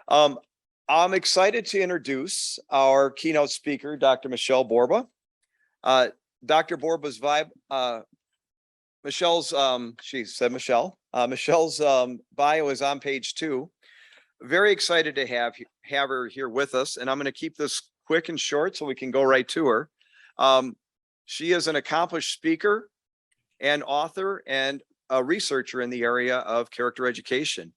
Um, I'm excited to introduce our keynote speaker, Dr. Michelle Borba. Dr. Borba's she said Michelle. Michelle's bio is on page 2. Very excited to have her here with us, and I'm going to keep this quick and short so we can go right to her. She is an accomplished speaker and author and a researcher in the area of character education.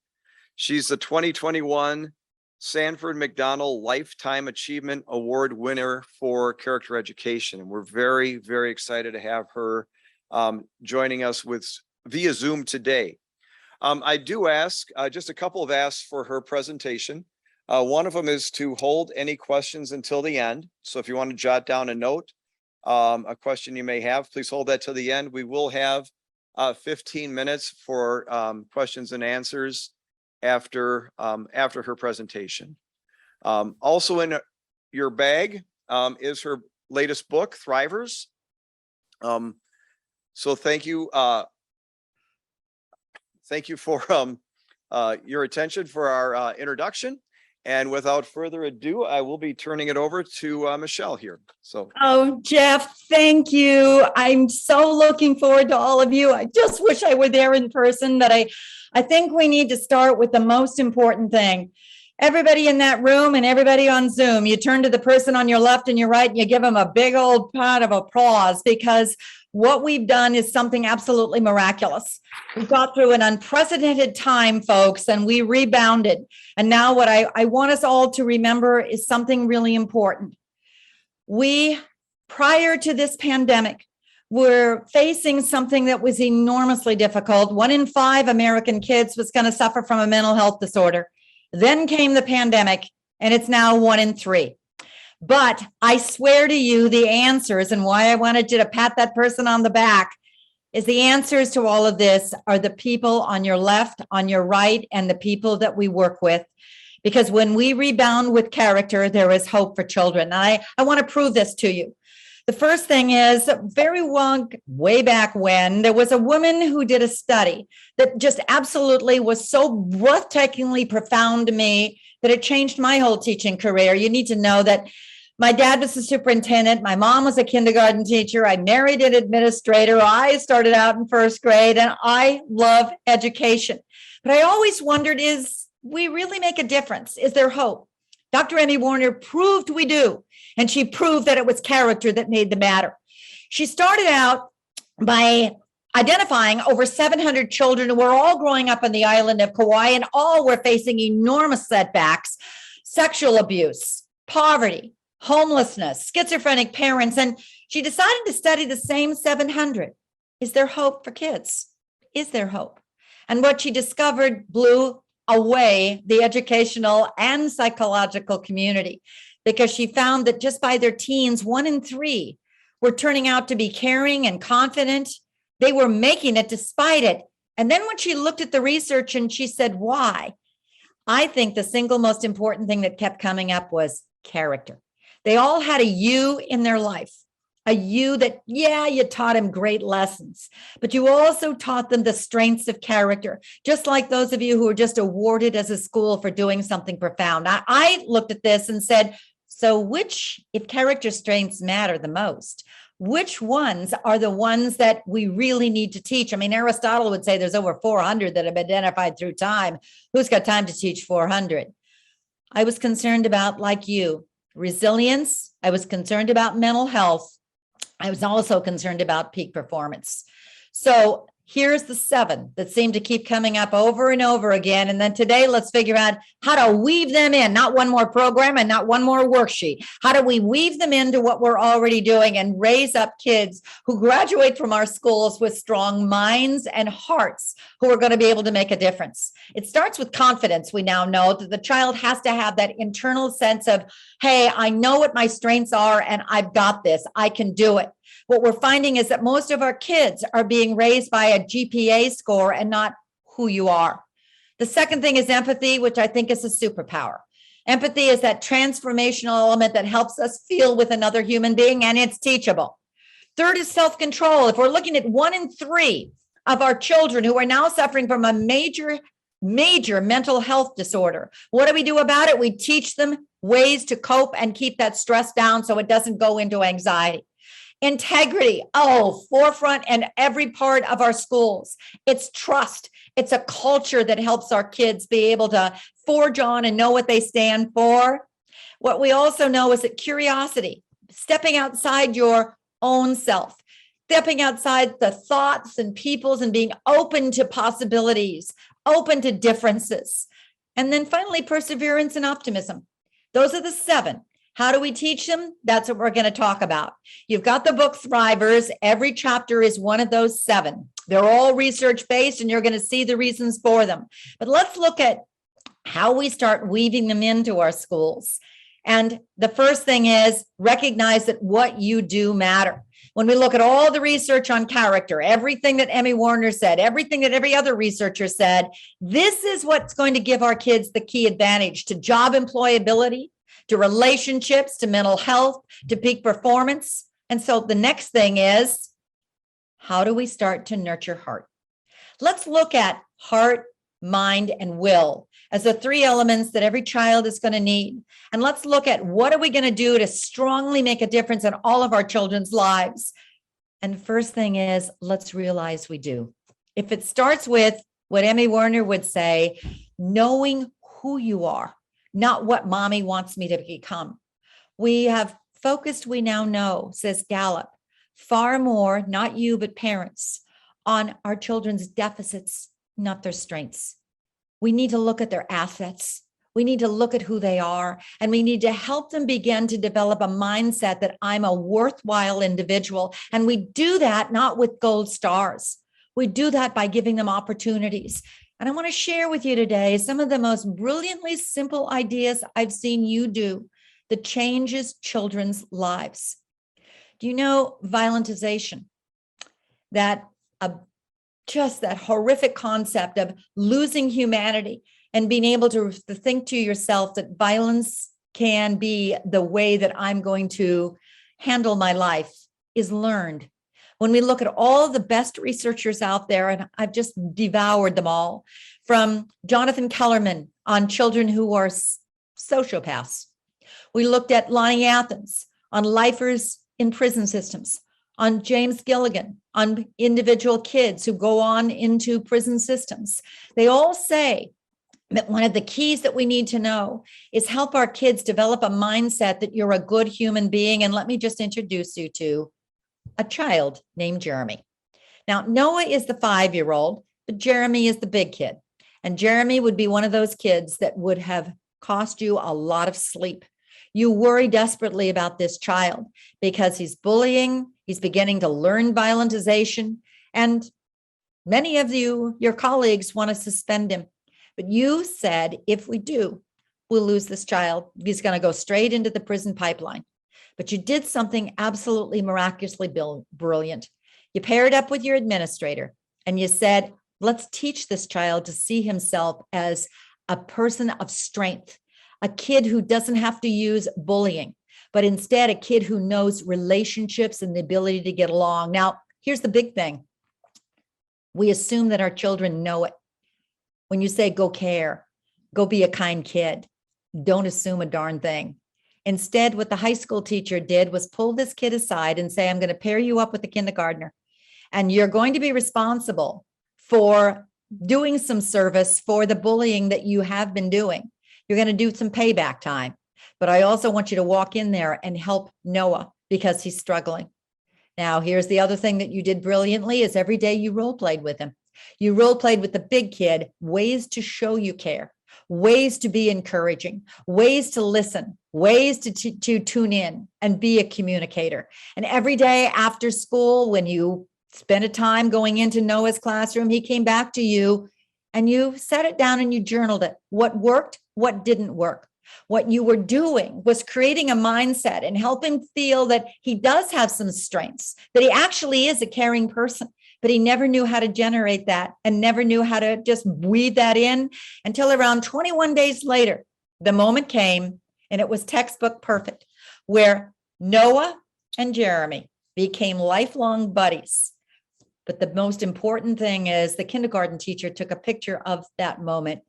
She's the 2021 Sanford McDonald Lifetime Achievement Award winner for character education. And we're very, very excited to have her joining us via Zoom today. I do ask just a couple of asks for her presentation. One of them is to hold any questions until the end. So if you want to jot down a note, a question you may have, please hold that till the end. We will have 15 minutes for questions and answers after her presentation. Also in your bag is her latest book, Thrivers. So thank you for your attention for our introduction. And without further ado, I will be turning it over to Michelle here. Oh, Jeff, thank you. I'm so looking forward to all of you. I just wish I were there in person, but I think we need to start with the most important thing. Everybody in that room and everybody on Zoom, you turn to the person on your left and your right and you give them a big old pat of applause, because what we've done is something absolutely miraculous. We got through an unprecedented time, folks, and we rebounded. And now what I want us all to remember is something really important. We, prior to this pandemic, were facing something that was enormously difficult. 1 in 5 American kids was going to suffer from a mental health disorder. Then came the pandemic, and it's now 1 in 3. But I swear to you, the answers, and why I wanted you to pat that person on the back, is the answers to all of this are the people on your left, on your right, and the people that we work with. Because when we rebound with character, there is hope for children. And I want to prove this to you. The first thing is, very long, way back when, there was a woman who did a study that just absolutely was so breathtakingly profound to me that it changed my whole teaching career. You need to know that my dad was a superintendent. My mom was a kindergarten teacher. I married an administrator. I started out in first grade, and I love education. But I always wondered, is we really make a difference? Is there hope? Dr. Emmy Warner proved we do, and she proved that it was character that made the matter. She started out by identifying over 700 children who were all growing up on the island of Kauai, and all were facing enormous setbacks: sexual abuse, poverty, homelessness, schizophrenic parents. And she decided to study the same 700. Is there hope for kids? Is there hope? And what she discovered blew away the educational and psychological community, because she found that just by their teens, 1 in 3 were turning out to be caring and confident. They were making it despite it. And then when she looked at the research and she said, why? I think the single most important thing that kept coming up was character. They all had a you in their life, a you that, yeah, you taught them great lessons, but you also taught them the strengths of character, just like those of you who were just awarded as a school for doing something profound. I looked at this and said, so if character strengths matter the most, which ones are the ones that we really need to teach? I mean, Aristotle would say there's over 400 that have been identified through time. Who's got time to teach 400? I was concerned about, like you, resilience. I was concerned about mental health. I was also concerned about peak performance. So here's the 7 that seem to keep coming up over and over again. And then today, let's figure out how to weave them in, not one more program and not one more worksheet. How do we weave them into what we're already doing and raise up kids who graduate from our schools with strong minds and hearts who are going to be able to make a difference? It starts with confidence. We now know that the child has to have that internal sense of, hey, I know what my strengths are and I've got this. I can do it. What we're finding is that most of our kids are being raised by a GPA score and not who you are. The second thing is empathy, which I think is a superpower. Empathy is that transformational element that helps us feel with another human being, and it's teachable. Third is self-control. If we're looking at 1 in 3 of our children who are now suffering from a major major mental health disorder. What do we do about it? We teach them ways to cope and keep that stress down so it doesn't go into anxiety. Integrity, forefront in every part of our schools. It's trust. It's a culture that helps our kids be able to forge on and know what they stand for. What we also know is that curiosity, stepping outside your own self, stepping outside the thoughts and peoples and being open to possibilities, open to differences. And then finally, perseverance and optimism. Those are the 7. How do we teach them? That's what we're going to talk about. You've got the book Thrivers. Every chapter is one of those 7. They're all research-based, and you're going to see the reasons for them. But let's look at how we start weaving them into our schools. And the first thing is recognize that what you do matter. When we look at all the research on character, everything that Emmy Warner said, everything that every other researcher said, this is what's going to give our kids the key advantage to job employability, to relationships, to mental health, to peak performance. And so the next thing is, how do we start to nurture heart? Let's look at heart, mind, and will as the 3 elements that every child is going to need. And let's look at what are we going to do to strongly make a difference in all of our children's lives. And the first thing is, let's realize we do. If it starts with what Emmy Warner would say, knowing who you are, not what mommy wants me to become. We have focused, we now know, says Gallup, far more, not you, but parents, on our children's deficits, not their strengths. We need to look at their assets. We need to look at who they are, and we need to help them begin to develop a mindset that I'm a worthwhile individual. And we do that not with gold stars. We do that by giving them opportunities. And I want to share with you today some of the most brilliantly simple ideas I've seen you do that changes children's lives. Do you know violentization? Just that horrific concept of losing humanity and being able to think to yourself that violence can be the way that I'm going to handle my life is learned. When we look at all the best researchers out there, and I've just devoured them all, from Jonathan Kellerman on children who are sociopaths. We looked at Lonnie Athens on lifers in prison systems, on James Gilligan, on individual kids who go on into prison systems. They all say that one of the keys that we need to know is help our kids develop a mindset that you're a good human being. And let me just introduce you to a child named Jeremy. Now, Noah is the 5-year-old, but Jeremy is the big kid. And Jeremy would be one of those kids that would have cost you a lot of sleep. You worry desperately about this child because he's bullying, he's beginning to learn violentization, and many of you, your colleagues, want to suspend him. But you said, if we do, we'll lose this child. He's going to go straight into the prison pipeline. But you did something absolutely miraculously brilliant. You paired up with your administrator and you said, let's teach this child to see himself as a person of strength, a kid who doesn't have to use bullying, but instead a kid who knows relationships and the ability to get along. Now, here's the big thing. We assume that our children know it. When you say, go care, go be a kind kid, don't assume a darn thing. Instead, what the high school teacher did was pull this kid aside and say, I'm going to pair you up with the kindergartner, and you're going to be responsible for doing some service for the bullying that you have been doing. You're going to do some payback time. But I also want you to walk in there and help Noah because he's struggling. Now, here's the other thing that you did brilliantly is every day you role played with him. You role played with the big kid, ways to show you care, ways to be encouraging, ways to listen, ways to tune in and be a communicator. And every day after school, when you spent a time going into Noah's classroom, he came back to you and you sat it down and you journaled it. What worked, what didn't work. What you were doing was creating a mindset and help him feel that he does have some strengths, that he actually is a caring person, but he never knew how to generate that and never knew how to just weave that in until around 21 days later, the moment came and it was textbook perfect, where Noah and Jeremy became lifelong buddies. But the most important thing is the kindergarten teacher took a picture of that moment.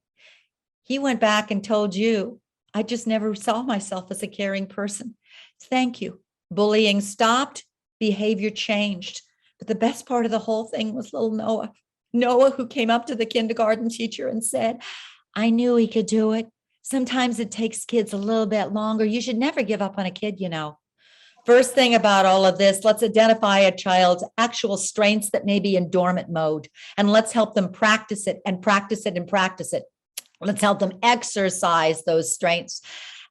He went back and told you, I just never saw myself as a caring person. Thank you. Bullying stopped, behavior changed. But the best part of the whole thing was little Noah. Noah, who came up to the kindergarten teacher and said, I knew he could do it. Sometimes it takes kids a little bit longer. You should never give up on a kid, you know. First thing about all of this, let's identify a child's actual strengths that may be in dormant mode, and let's help them practice it and practice it and practice it. Let's help them exercise those strengths.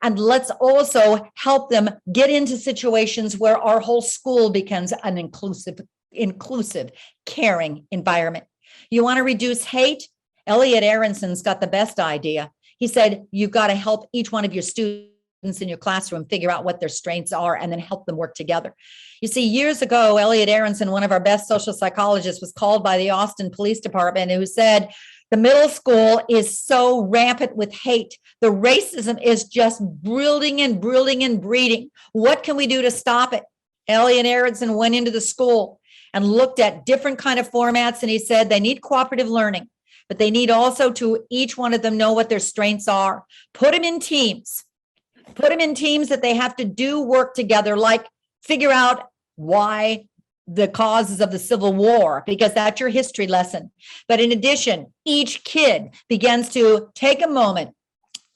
And let's also help them get into situations where our whole school becomes an inclusive, caring environment. You want to reduce hate? Elliot Aronson's got the best idea. He said, you've got to help each one of your students in your classroom figure out what their strengths are and then help them work together. You see, years ago, Elliot Aronson, one of our best social psychologists, was called by the Austin Police Department, who said, the middle school is so rampant with hate. The racism is just breeding and breeding. What can we do to stop it? Elliot Aronson went into the school and looked at different kind of formats, and he said they need cooperative learning, but they need also to each one of them know what their strengths are. Put them in teams. Put them in teams that they have to do work together, like figure out why the causes of the Civil War, because that's your history lesson. But in addition, each kid begins to take a moment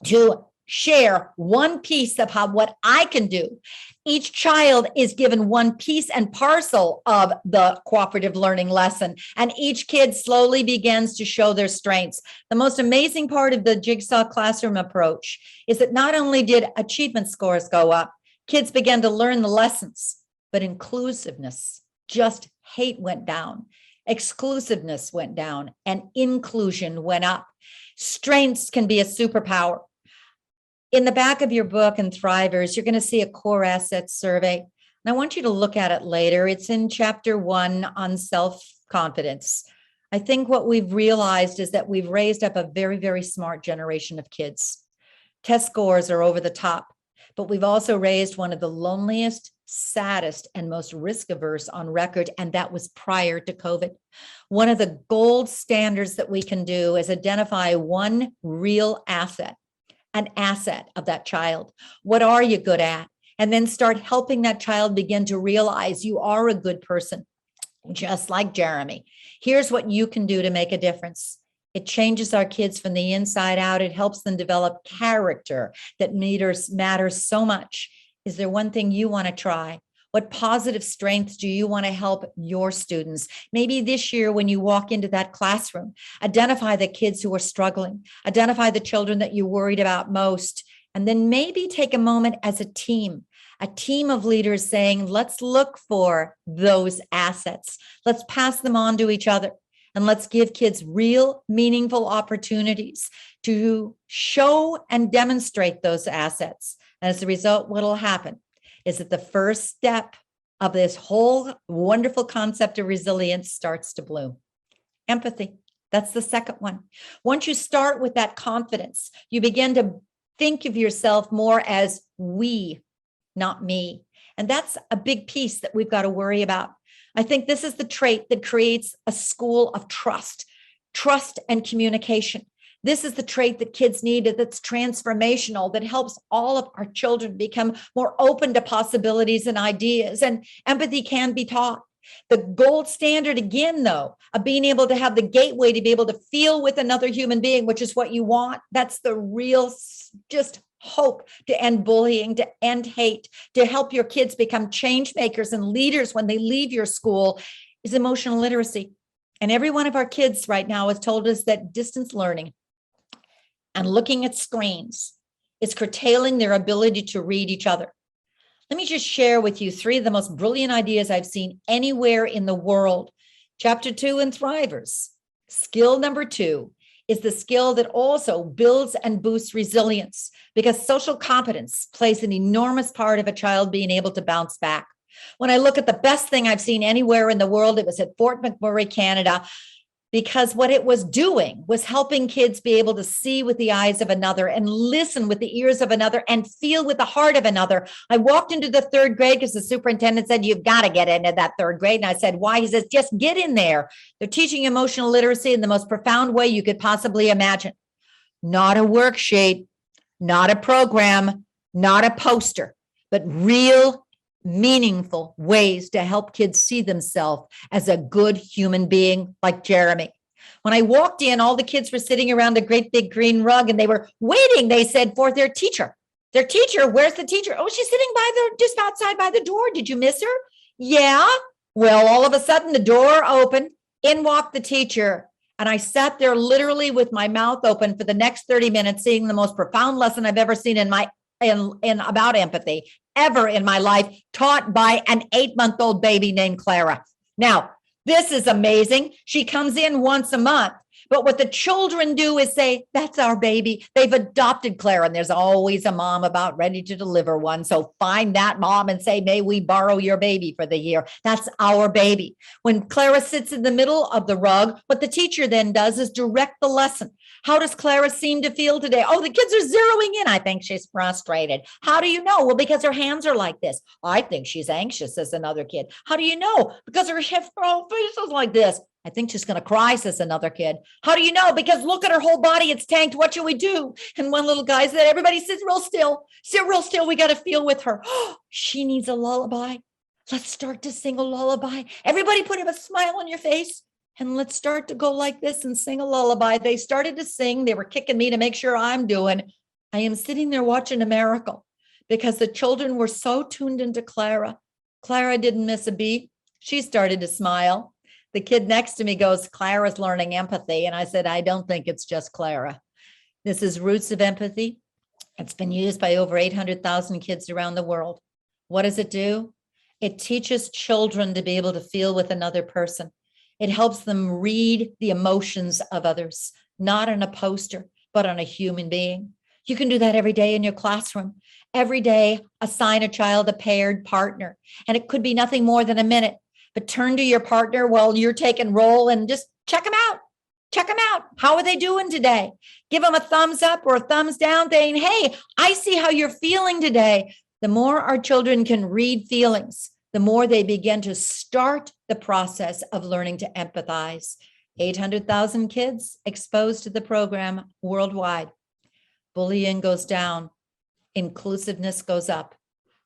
to share one piece of what I can do. Each child is given one piece and parcel of the cooperative learning lesson, and each kid slowly begins to show their strengths. The most amazing part of the Jigsaw Classroom approach is that not only did achievement scores go up, kids began to learn the lessons, but inclusiveness, just hate went down, exclusiveness went down, and inclusion went up. Strengths can be a superpower. In the back of your book in Thrivers, you're going to see a core assets survey. And I want you to look at it later. It's in chapter 1 on self-confidence. I think what we've realized is that we've raised up a very, very smart generation of kids. Test scores are over the top, but we've also raised one of the loneliest, saddest, and most risk-averse on record, and that was prior to COVID. One of the gold standards that we can do is identify one real asset, an asset of that child. What are you good at? And then start helping that child begin to realize you are a good person, just like Jeremy. Here's what you can do to make a difference. It changes our kids from the inside out. It helps them develop character that matters so much. Is there one thing you want to try? What positive strengths do you want to help your students? Maybe this year when you walk into that classroom, identify the kids who are struggling, identify the children that you're worried about most, and then maybe take a moment as a team of leaders saying, let's look for those assets. Let's pass them on to each other, and let's give kids real, meaningful opportunities to show and demonstrate those assets. And as a result, what will happen is that the first step of this whole wonderful concept of resilience starts to bloom. Empathy. That's the second one. Once you start with that confidence, you begin to think of yourself more as we, not me. And that's a big piece that we've got to worry about. I think this is the trait that creates a school of trust and communication. This is the trait that kids need, that's transformational, that helps all of our children become more open to possibilities and ideas. And empathy can be taught. The gold standard, again, though, of being able to have the gateway to be able to feel with another human being, which is what you want. That's the real just hope to end bullying, to end hate, to help your kids become change makers and leaders when they leave your school, is emotional literacy. And every one of our kids right now has told us that distance learning and looking at screens is curtailing their ability to read each other. Let me just share with you 3 of the most brilliant ideas I've seen anywhere in the world. Chapter 2 in Thrivers. Skill number 2 is the skill that also builds and boosts resilience, because social competence plays an enormous part of a child being able to bounce back. When I look at the best thing I've seen anywhere in the world, it was at Fort McMurray, Canada. because what it was doing was helping kids be able to see with the eyes of another and listen with the ears of another and feel with the heart of another. I walked into the third grade because the superintendent said, you've got to get into that third grade. And I said, why? He says, just get in there. They're teaching emotional literacy in the most profound way you could possibly imagine. Not a worksheet, not a program, not a poster, but real meaningful ways to help kids see themselves as a good human being like Jeremy. When I walked in, all the kids were sitting around a great big green rug and they were waiting, they said, for their teacher. Their teacher, where's the teacher? Oh, she's sitting just outside by the door. Did you miss her? Yeah. Well, all of a sudden the door opened, in walked the teacher. And I sat there literally with my mouth open for the next 30 minutes, seeing the most profound lesson I've ever seen in about empathy ever in my life, taught by an 8-month-old baby named Clara. Now, this is amazing. She comes in once a month, but what the children do is say, that's our baby. They've adopted Clara, and there's always a mom about ready to deliver one. So find that mom and say, may we borrow your baby for the year? That's our baby. When Clara sits in the middle of the rug, what the teacher then does is direct the lesson. How does Clara seem to feel today? Oh, the kids are zeroing in. I think she's frustrated. How do you know? Well, because her hands are like this. I think she's anxious, says another kid. How do you know? Because her face is like this. I think she's going to cry, says another kid. How do you know? Because look at her whole body. It's tanked. What should we do? And one little guy said, everybody sit real still. Sit real still. We got to feel with her. Oh, she needs a lullaby. Let's start to sing a lullaby. Everybody put a smile on your face. And let's start to go like this and sing a lullaby. They started to sing. They were kicking me to make sure I'm doing. I am sitting there watching a miracle because the children were so tuned into Clara. Clara didn't miss a beat. She started to smile. The kid next to me goes, Clara's learning empathy. And I said, I don't think it's just Clara. This is Roots of Empathy. It's been used by over 800,000 kids around the world. What does it do? It teaches children to be able to feel with another person. It helps them read the emotions of others, not on a poster, but on a human being. You can do that every day in your classroom. Every day, assign a child a paired partner. And it could be nothing more than a minute, but turn to your partner while you're taking roll and just check them out. Check them out. How are they doing today? Give them a thumbs up or a thumbs down saying, hey, I see how you're feeling today. The more our children can read feelings, the more they begin to start the process of learning to empathize. 800,000 kids exposed to the program worldwide. Bullying goes down. Inclusiveness goes up.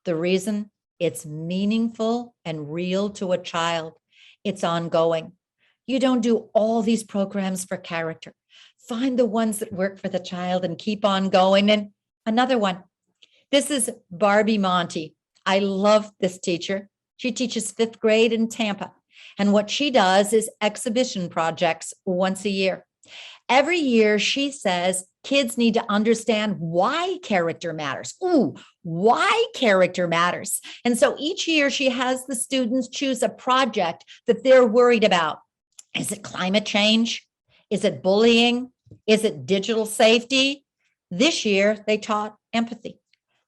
The reason? It's meaningful and real to a child. It's ongoing. You don't do all these programs for character. Find the ones that work for the child and keep on going. And another one. This is Barbie Monty. I love this teacher. She teaches 5th grade in Tampa. And what she does is exhibition projects once a year. Every year, she says kids need to understand why character matters. Ooh, why character matters. And so each year, she has the students choose a project that they're worried about. Is it climate change? Is it bullying? Is it digital safety? This year, they taught empathy.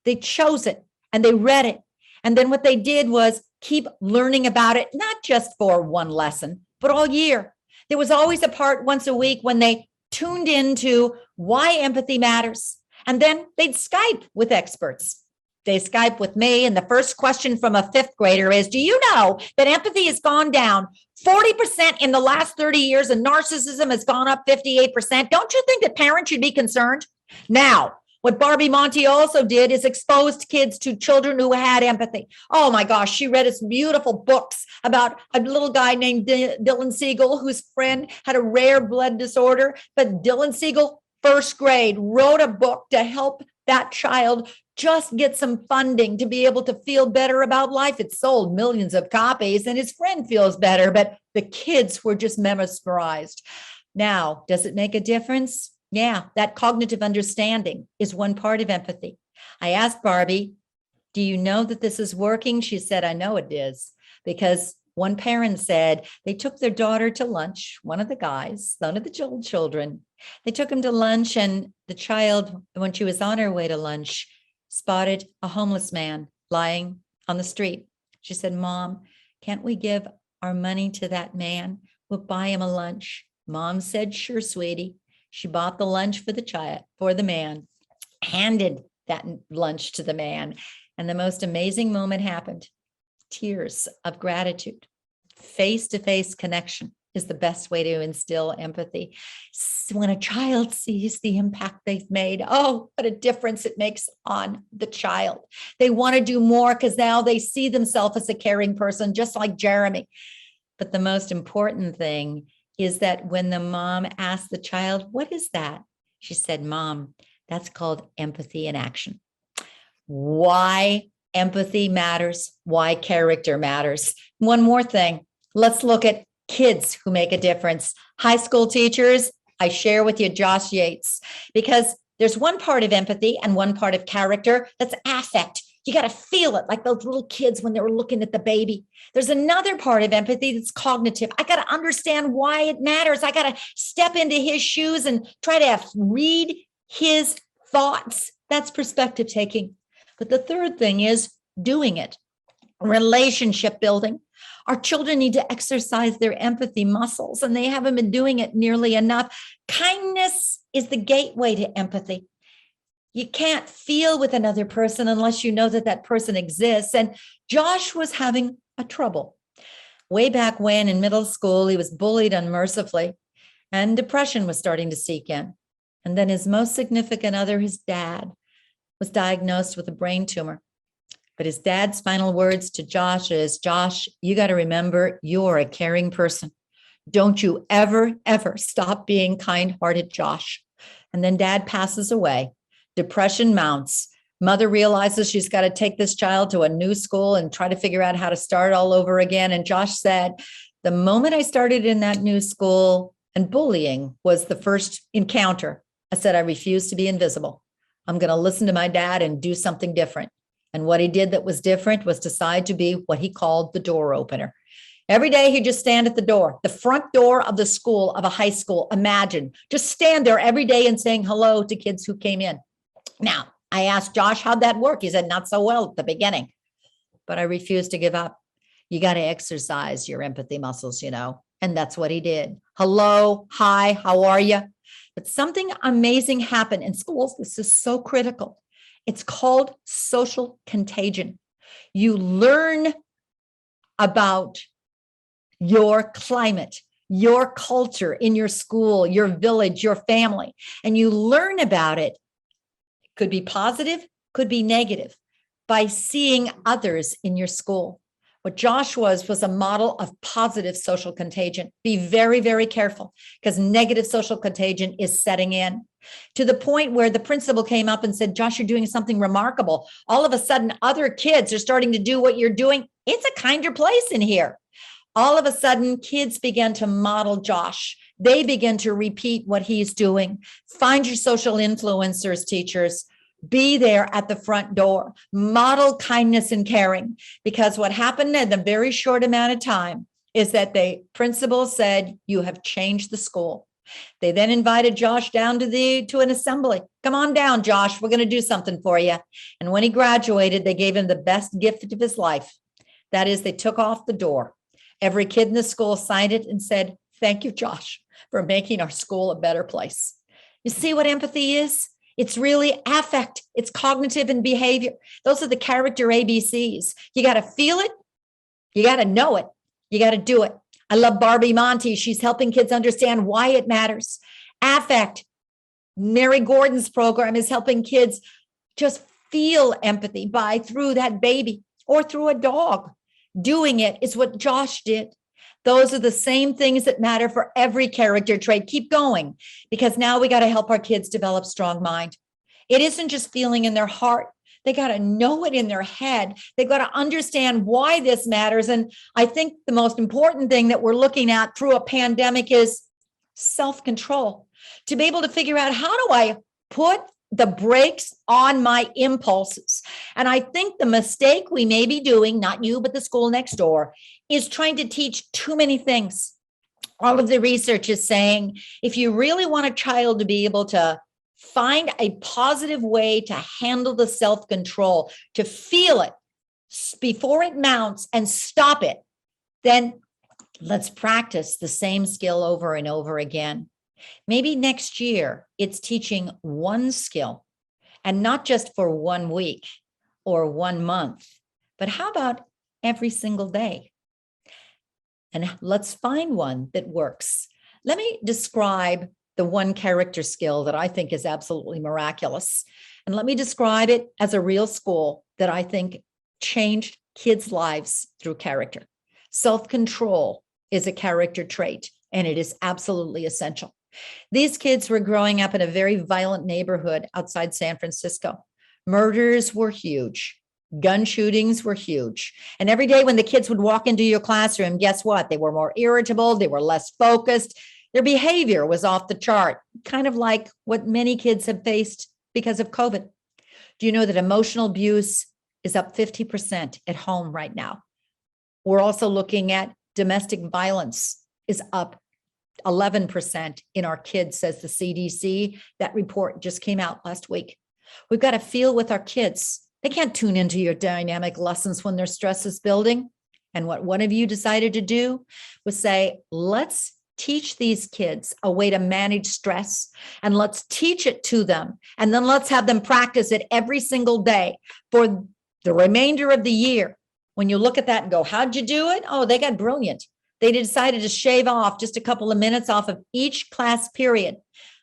They chose it and they read it. And then what they did was keep learning about it, not just for one lesson, but all year. There was always a part once a week when they tuned into why empathy matters. And then they'd Skype with experts. They Skype with me. And the first question from a 5th grader is, do you know that empathy has gone down 40% in the last 30 years and narcissism has gone up 58%? Don't you think that parents should be concerned? Now, what Barbie Monty also did is exposed kids to children who had empathy. Oh my gosh, she read us beautiful books about a little guy named Dylan Siegel, whose friend had a rare blood disorder. But Dylan Siegel, 1st grade, wrote a book to help that child just get some funding to be able to feel better about life. It sold millions of copies and his friend feels better, but the kids were just mesmerized. Now, does it make a difference? Yeah, that cognitive understanding is one part of empathy. I asked Barbie, do you know that this is working? She said, I know it is, because one parent said they took their daughter to lunch, one of the guys, one of the children. They took him to lunch, and the child, when she was on her way to lunch, spotted a homeless man lying on the street. She said, Mom, can't we give our money to that man? We'll buy him a lunch. Mom said, sure, sweetie. She bought the lunch for the child, for the man, handed that lunch to the man. And the most amazing moment happened. Tears of gratitude. Face-to-face connection is the best way to instill empathy. When a child sees the impact they've made, oh, what a difference it makes on the child. They want to do more because now they see themselves as a caring person, just like Jeremy. But the most important thing is that when the mom asked the child, what is that? She said, Mom, that's called empathy in action. Why empathy matters, why character matters. One more thing. Let's look at kids who make a difference. High school teachers, I share with you Josh Yates, because there's one part of empathy and one part of character that's affect. You got to feel it like those little kids when they were looking at the baby. There's another part of empathy that's cognitive. I got to understand why it matters. I got to step into his shoes and try to read his thoughts. That's perspective taking. But the third thing is doing it. Relationship building. Our children need to exercise their empathy muscles, and they haven't been doing it nearly enough. Kindness is the gateway to empathy. You can't feel with another person unless you know that that person exists. And Josh was having a trouble. Way back when in middle school, he was bullied unmercifully, and depression was starting to seep in. And then his most significant other, his dad, was diagnosed with a brain tumor. But his dad's final words to Josh is, Josh, you got to remember you're a caring person. Don't you ever, ever stop being kind-hearted, Josh. And then dad passes away. Depression mounts. Mother realizes she's got to take this child to a new school and try to figure out how to start all over again. And Josh said, the moment I started in that new school, and bullying was the first encounter, I said, I refuse to be invisible. I'm going to listen to my dad and do something different. And what he did that was different was decide to be what he called the door opener. Every day he'd just stand at the door, the front door of the school, of a high school. Imagine, just stand there every day and saying hello to kids who came in. Now, I asked Josh, how'd that work? He said, not so well at the beginning, but I refused to give up. You got to exercise your empathy muscles, you know, and that's what he did. Hello, hi, how are you? But something amazing happened in schools. This is so critical. It's called social contagion. You learn about your climate, your culture in your school, your village, your family, and you learn about it. Could be positive, could be negative, by seeing others in your school. What Josh was a model of positive social contagion. Be very, very careful, because negative social contagion is setting in to the point where the principal came up and said, Josh, you're doing something remarkable. All of a sudden, other kids are starting to do what you're doing. It's a kinder place in here. All of a sudden, kids began to model Josh. They begin to repeat what he's doing. Find your social influencers, teachers. Be there at the front door. Model kindness and caring. Because what happened in a very short amount of time is that the principal said, you have changed the school. They then invited Josh down to an assembly. Come on down, Josh. We're going to do something for you. And when he graduated, they gave him the best gift of his life. That is, they took off the door. Every kid in the school signed it and said, thank you, Josh, for making our school a better place. You see what empathy is? It's really affect. It's cognitive and behavior. Those are the character ABCs. You got to feel it. You got to know it. You got to do it. I love Barbie Monty. She's helping kids understand why it matters. Affect. Mary Gordon's program is helping kids just feel empathy through that baby or through a dog. Doing it is what Josh did. Those are the same things that matter for every character trait. Keep going, because now we got to help our kids develop strong mind. It isn't just feeling in their heart. They got to know it in their head. They got to understand why this matters. And I think the most important thing that we're looking at through a pandemic is self-control. To be able to figure out, how do I put the brakes on my impulses? And I think the mistake we may be doing, not you, but the school next door, is trying to teach too many things. All of the research is saying, if you really want a child to be able to find a positive way to handle the self-control, to feel it before it mounts and stop it, then Let's practice the same skill over and over again. Maybe next year it's teaching one skill and not just for 1 week or 1 month, but how about every single day? And let's find one that works. Let me describe the one character skill that I think is absolutely miraculous. And let me describe it as a real school that I think changed kids' lives through character. Self-control is a character trait, and it is absolutely essential. These kids were growing up in a very violent neighborhood outside San Francisco. Murders were huge. Gun shootings were huge. And every day when the kids would walk into your classroom, guess what? They were more irritable. They were less focused. Their behavior was off the chart, kind of like what many kids have faced because of COVID. Do you know that emotional abuse is up 50% at home right now? We're also looking at domestic violence is up 11% in our kids, says the CDC. That report just came out last week. We've got to feel with our kids. They can't tune into your dynamic lessons when their stress is building. And what one of you decided to do was say, let's teach these kids a way to manage stress, and let's teach it to them. And then let's have them practice it every single day for the remainder of the year. When you look at that and go, how'd you do it? Oh, they got brilliant. They decided to shave off just a couple of minutes off of each class period,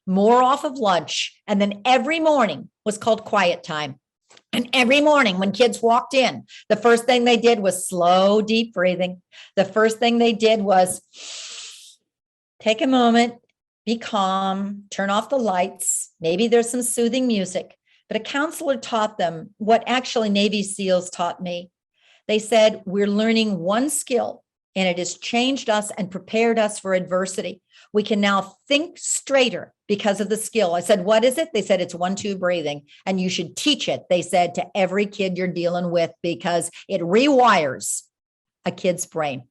more off of lunch. And then every morning was called quiet time. And every morning when kids walked in, the first thing they did was slow, deep breathing. The first thing they did was take a moment, be calm, turn off the lights. Maybe there's some soothing music. But a counselor taught them what actually Navy SEALs taught me. They said, we're learning one skill, and it has changed us and prepared us for adversity. We can now think straighter because of the skill. I said, what is it? They said, it's 1-2 breathing. And you should teach it, they said, to every kid you're dealing with, because it rewires a kid's brain.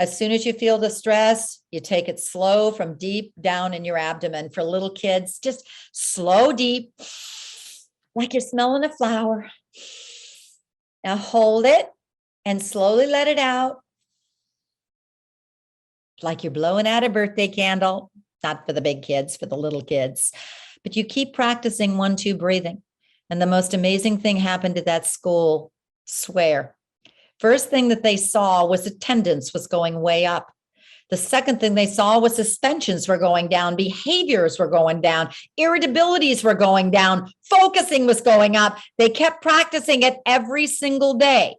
As soon as you feel the stress, you take it slow from deep down in your abdomen. For little kids, just slow, deep, like you're smelling a flower. Now hold it and slowly let it out. Like you're blowing out a birthday candle, not for the big kids, for the little kids. But you keep practicing 1-2 breathing. And the most amazing thing happened at that school, swear. First thing that they saw was attendance was going way up. The second thing they saw was suspensions were going down, behaviors were going down, irritabilities were going down, focusing was going up. They kept practicing it every single day.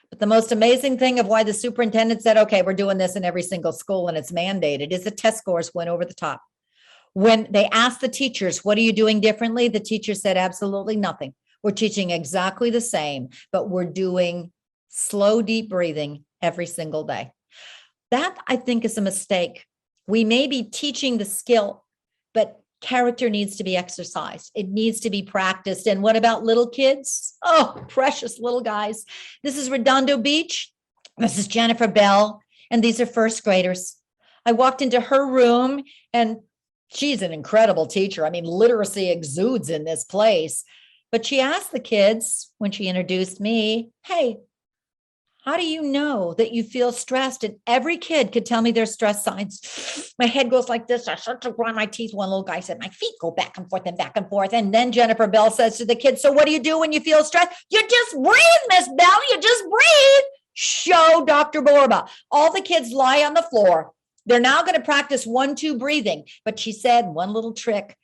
But the most amazing thing of why the superintendent said, okay, we're doing this in every single school and it's mandated, is the test scores went over the top. When they asked the teachers, what are you doing differently? The teacher said, absolutely nothing. We're teaching exactly the same, but we're doing slow, deep breathing every single day. That, I think, is a mistake. We may be teaching the skill, but character needs to be exercised. It needs to be practiced. And what about little kids? Oh, precious little guys. This is Redondo Beach. This is Jennifer Bell, and these are first graders. I walked into her room, and she's an incredible teacher. I mean, literacy exudes in this place. But she asked the kids when she introduced me, hey, how do you know that you feel stressed? And every kid could tell me their stress signs. My head goes like this. I start to grind my teeth. One little guy said, my feet go back and forth and back and forth. And then Jennifer Bell says to the kids, so what do you do when you feel stressed? You just breathe, Miss Bell. You just breathe. Show Dr. Borba. All the kids lie on the floor. They're now going to practice 1-2 breathing. But she said one little trick,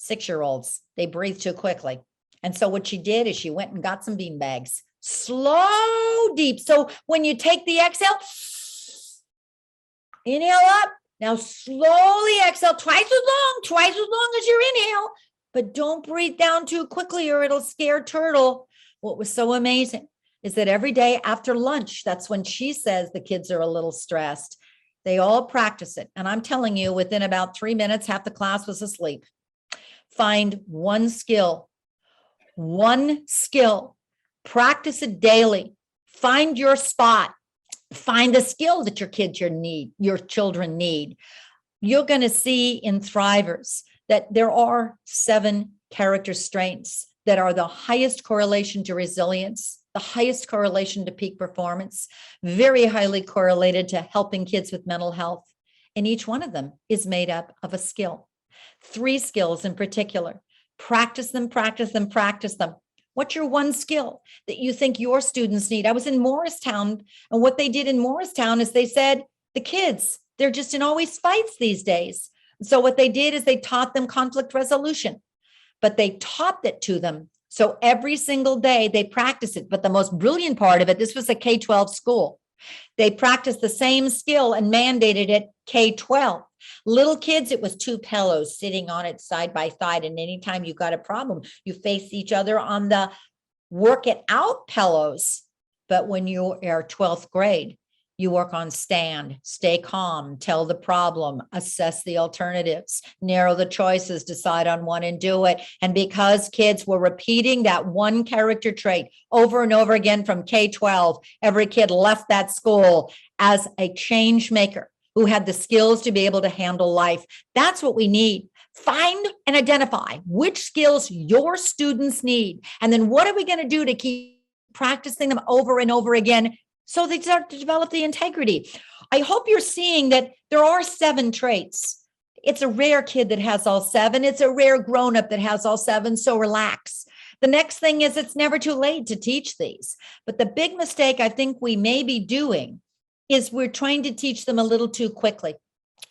6-year-olds, they breathe too quickly. And so what she did is she went and got some bean bags. Slow, deep. So when you take the exhale, inhale up. Now slowly exhale twice as long as your inhale. But don't breathe down too quickly or it'll scare turtle. What was so amazing is that every day after lunch, that's when she says the kids are a little stressed. They all practice it. And I'm telling you, within about 3 minutes, half the class was asleep. Find one skill. Practice it daily. Find your spot. Find the skill that your children need. You're going to see in Thrivers that there are 7 character strengths that are the highest correlation to resilience, the highest correlation to peak performance, very highly correlated to helping kids with mental health. And each one of them is made up of a skill. 3 skills in particular. Practice them, practice them, practice them. What's your one skill that you think your students need? I was in Morristown, and what they did in Morristown is they said, the kids, they're just in always fights these days. So what they did is they taught them conflict resolution, but they taught it to them. So every single day they practice it. But the most brilliant part of it, this was a K-12 school. They practiced the same skill and mandated it K-12. Little kids, it was 2 pillows sitting on it side by side. And anytime you got a problem, you face each other on the work it out pillows. But when you are 12th grade, you work on stand, stay calm, tell the problem, assess the alternatives, narrow the choices, decide on one and do it. And because kids were repeating that one character trait over and over again from K-12, every kid left that school as a change maker who had the skills to be able to handle life. That's what we need. Find and identify which skills your students need. And then what are we going to do to keep practicing them over and over again so they start to develop the integrity? I hope you're seeing that there are 7 traits. It's a rare kid that has all 7. It's a rare grown-up that has all 7, so relax. The next thing is it's never too late to teach these. But the big mistake I think we may be doing is we're trying to teach them a little too quickly.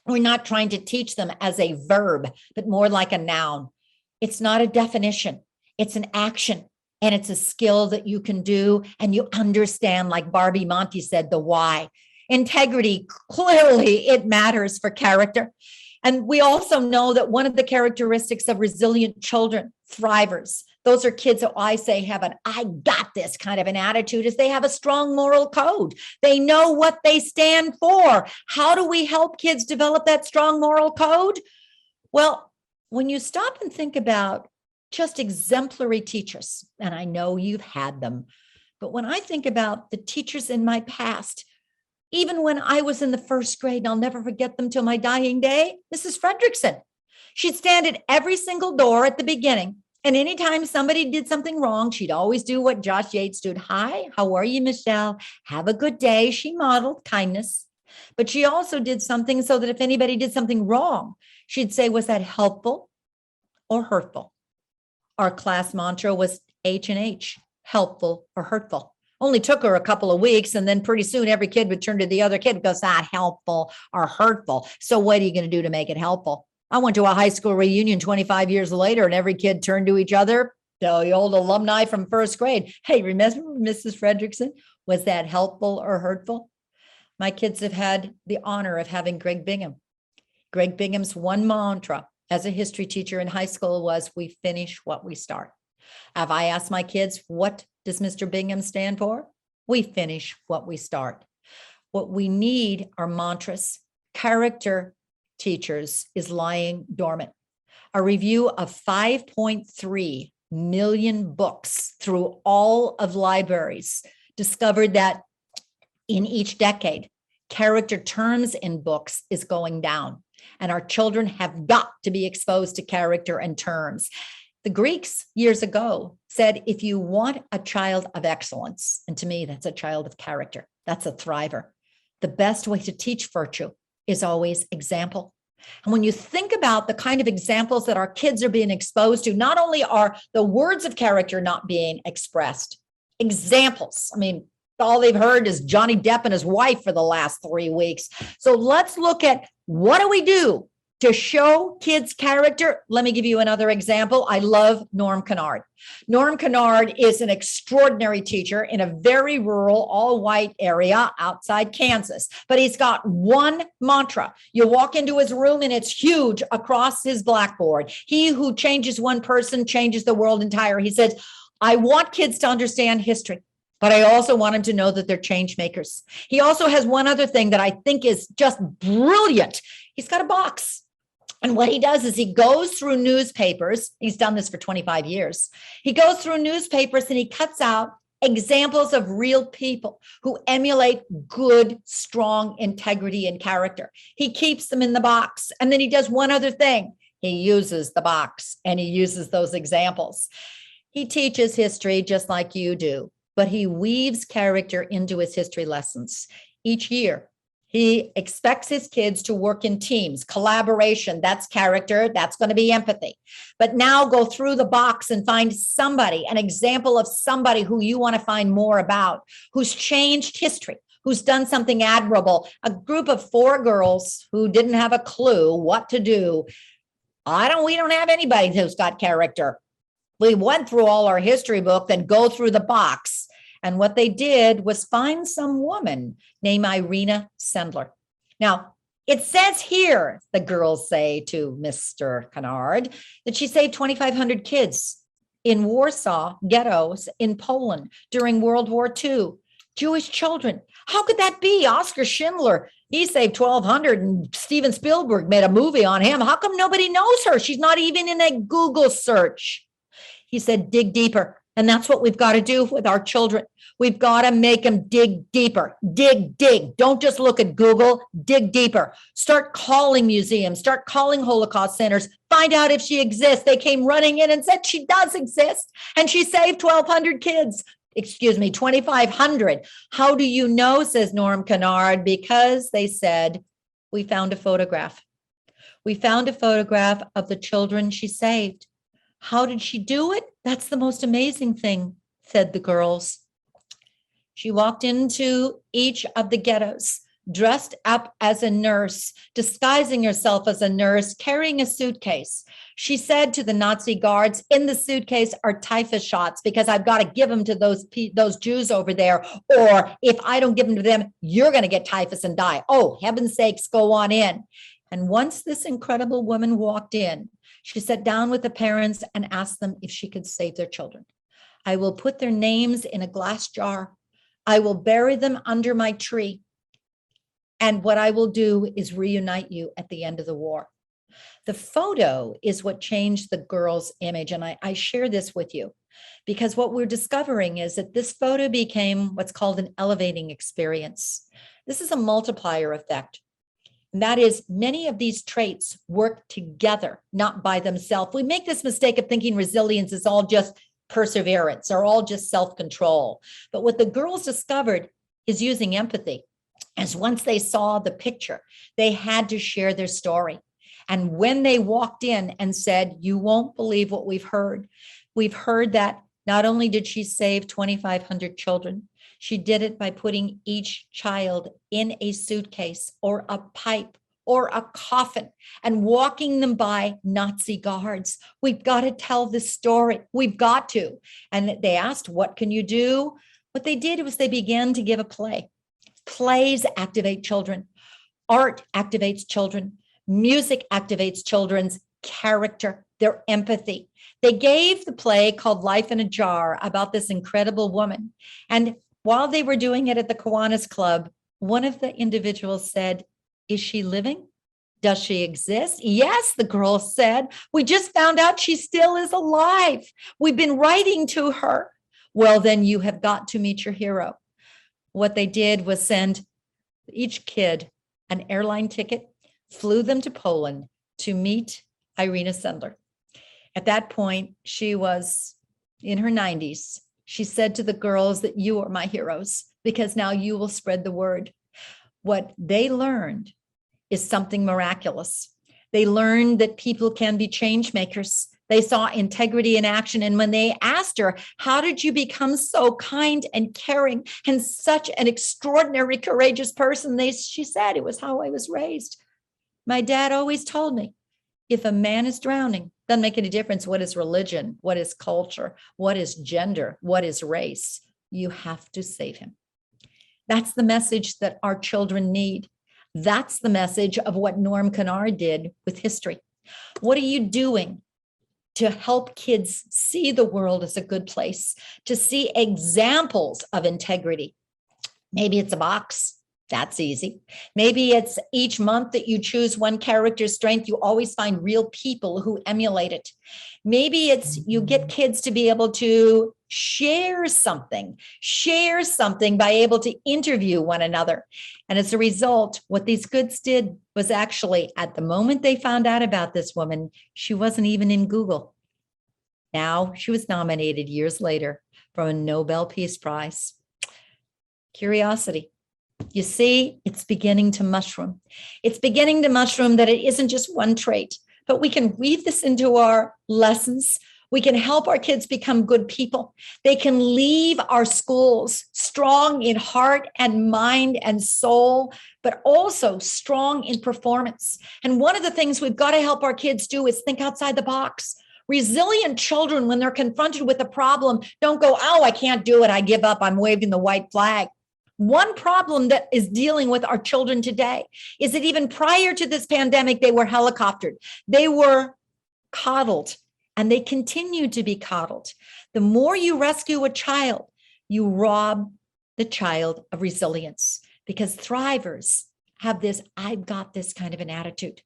We're not trying to teach them as a verb, but more like a noun. It's not a definition. It's an action. And it's a skill that you can do and you understand, like Barbie Monty said, the why. Integrity, clearly it matters for character. And we also know that one of the characteristics of resilient children, thrivers, those are kids who I say have an I got this kind of an attitude, is they have a strong moral code. They know what they stand for. How do we help kids develop that strong moral code? Well, when you stop and think about just exemplary teachers, and I know you've had them, but when I think about the teachers in my past, even when I was in the 1st grade, and I'll never forget them till my dying day, Mrs. Fredrickson. She'd stand at every single door at the beginning. And anytime somebody did something wrong, she'd always do what Josh Yates did. Hi, how are you, Michelle? Have a good day. She modeled kindness. But she also did something so that if anybody did something wrong, she'd say, was that helpful or hurtful? Our class mantra was H&H, helpful or hurtful. Only took her a couple of weeks, and then pretty soon every kid would turn to the other kid and go, not helpful or hurtful. So what are you going to do to make it helpful? I went to a high school reunion 25 years later, and every kid turned to each other, the old alumni from 1st grade. Hey, remember Mrs. Fredrickson? Was that helpful or hurtful? My kids have had the honor of having Greg Bingham. Greg Bingham's one mantra as a history teacher in high school was, we finish what we start. Have I asked my kids, what does Mr. Bingham stand for? We finish what we start. What we need are mantras. Character teachers is lying dormant. A review of 5.3 million books through all of libraries discovered that in each decade, character terms in books is going down. And our children have got to be exposed to character and terms. The Greeks years ago said, if you want a child of excellence, and to me, that's a child of character, that's a thriver, the best way to teach virtue is always example. And when you think about the kind of examples that our kids are being exposed to, not only are the words of character not being expressed, examples. I mean, all they've heard is Johnny Depp and his wife for the last 3 weeks. So let's look at what do we do to show kids character. Let me give you another example. I love Norm Kennard. Norm Kennard is an extraordinary teacher in a very rural, all-white area outside Kansas. But he's got one mantra. You walk into his room and it's huge across his blackboard. He who changes one person changes the world entire. He says, I want kids to understand history, but I also want them to know that they're change makers. He also has one other thing that I think is just brilliant. He's got a box. And what he does is he goes through newspapers. He's done this for 25 years. He goes through newspapers and he cuts out examples of real people who emulate good, strong integrity and character. He keeps them in the box. And then he does one other thing. He uses the box and he uses those examples. He teaches history just like you do, but he weaves character into his history lessons. Each year, he expects his kids to work in teams, collaboration, that's character, that's going to be empathy. But now go through the box and find somebody, an example of somebody who you want to find more about, who's changed history, who's done something admirable. A group of 4 girls who didn't have a clue what to do. We don't have anybody who's got character. We went through all our history book, then go through the box. And what they did was find some woman named Irina Sendler. Now, it says here, the girls say to Mr. Kennard, that she saved 2,500 kids in Warsaw ghettos in Poland during World War II. Jewish children. How could that be? Oscar Schindler, he saved 1,200 and Steven Spielberg made a movie on him. How come nobody knows her? She's not even in a Google search. He said, dig deeper. And that's what we've got to do with our children. We've got to make them dig deeper. Dig. Don't just look at Google. Dig deeper. Start calling museums. Start calling Holocaust centers. Find out if she exists. They came running in and said she does exist. And she saved 1,200 kids. 2,500. How do you know, says Norm Kennard? Because they said, we found a photograph. We found a photograph of the children she saved. How did she do it? That's the most amazing thing, said the girls. She walked into each of the ghettos, dressed up as a nurse, disguising herself as a nurse, carrying a suitcase. She said to the Nazi guards, in the suitcase are typhus shots because I've got to give them to those Jews over there. Or if I don't give them to them, you're going to get typhus and die. Oh, heaven's sakes, go on in. And once this incredible woman walked in, she sat down with the parents and asked them if she could save their children. I will put their names in a glass jar. I will bury them under my tree. And what I will do is reunite you at the end of the war. The photo is what changed the girl's image. And I share this with you because what we're discovering is that this photo became what's called an elevating experience. This is a multiplier effect. And that is, many of these traits work together, not by themselves. We make this mistake of thinking resilience is all just perseverance or all just self-control. But what the girls discovered is using empathy. As once they saw the picture, they had to share their story. And when they walked in and said, you won't believe what we've heard that not only did she save 2,500 children, she did it by putting each child in a suitcase or a pipe or a coffin and walking them by Nazi guards. We've got to tell this story. We've got to. And they asked, what can you do? What they did was they began to give a play. Plays activate children. Art activates children. Music activates children's character, their empathy. They gave the play called Life in a Jar about this incredible woman. And while they were doing it at the Kiwanis Club, one of the individuals said, is she living? Does she exist? Yes, the girl said. We just found out she still is alive. We've been writing to her. Well, then you have got to meet your hero. What they did was send each kid an airline ticket, flew them to Poland to meet Irina Sendler. At that point, she was in her 90s. She said to the girls that you are my heroes because now you will spread the word. What they learned is something miraculous. They learned that people can be change makers. They saw integrity in action. And when they asked her, how did you become so kind and caring and such an extraordinary, courageous person? She said, it was how I was raised. My dad always told me, if a man is drowning, doesn't make any difference what is religion, what is culture, what is gender, what is race. You have to save him. That's the message that our children need. That's the message of what Norm Kennard did with history. What are you doing to help kids see the world as a good place, to see examples of integrity? Maybe it's a box. That's easy. Maybe it's each month that you choose one character's strength, you always find real people who emulate it. Maybe it's you get kids to be able to share something by able to interview one another. And as a result, what these kids did was actually, at the moment they found out about this woman, she wasn't even in Google. Now she was nominated years later for a Nobel Peace Prize. Curiosity. You see, it's beginning to mushroom. It's beginning to mushroom that it isn't just one trait, but we can weave this into our lessons. We can help our kids become good people. They can leave our schools strong in heart and mind and soul, but also strong in performance. And one of the things we've got to help our kids do is think outside the box. Resilient children, when they're confronted with a problem, don't go, oh, I can't do it. I give up. I'm waving the white flag. One problem that is dealing with our children today is that even prior to this pandemic, they were helicoptered. They were coddled, and they continue to be coddled. The more you rescue a child, you rob the child of resilience, because thrivers have this, I've got this kind of an attitude.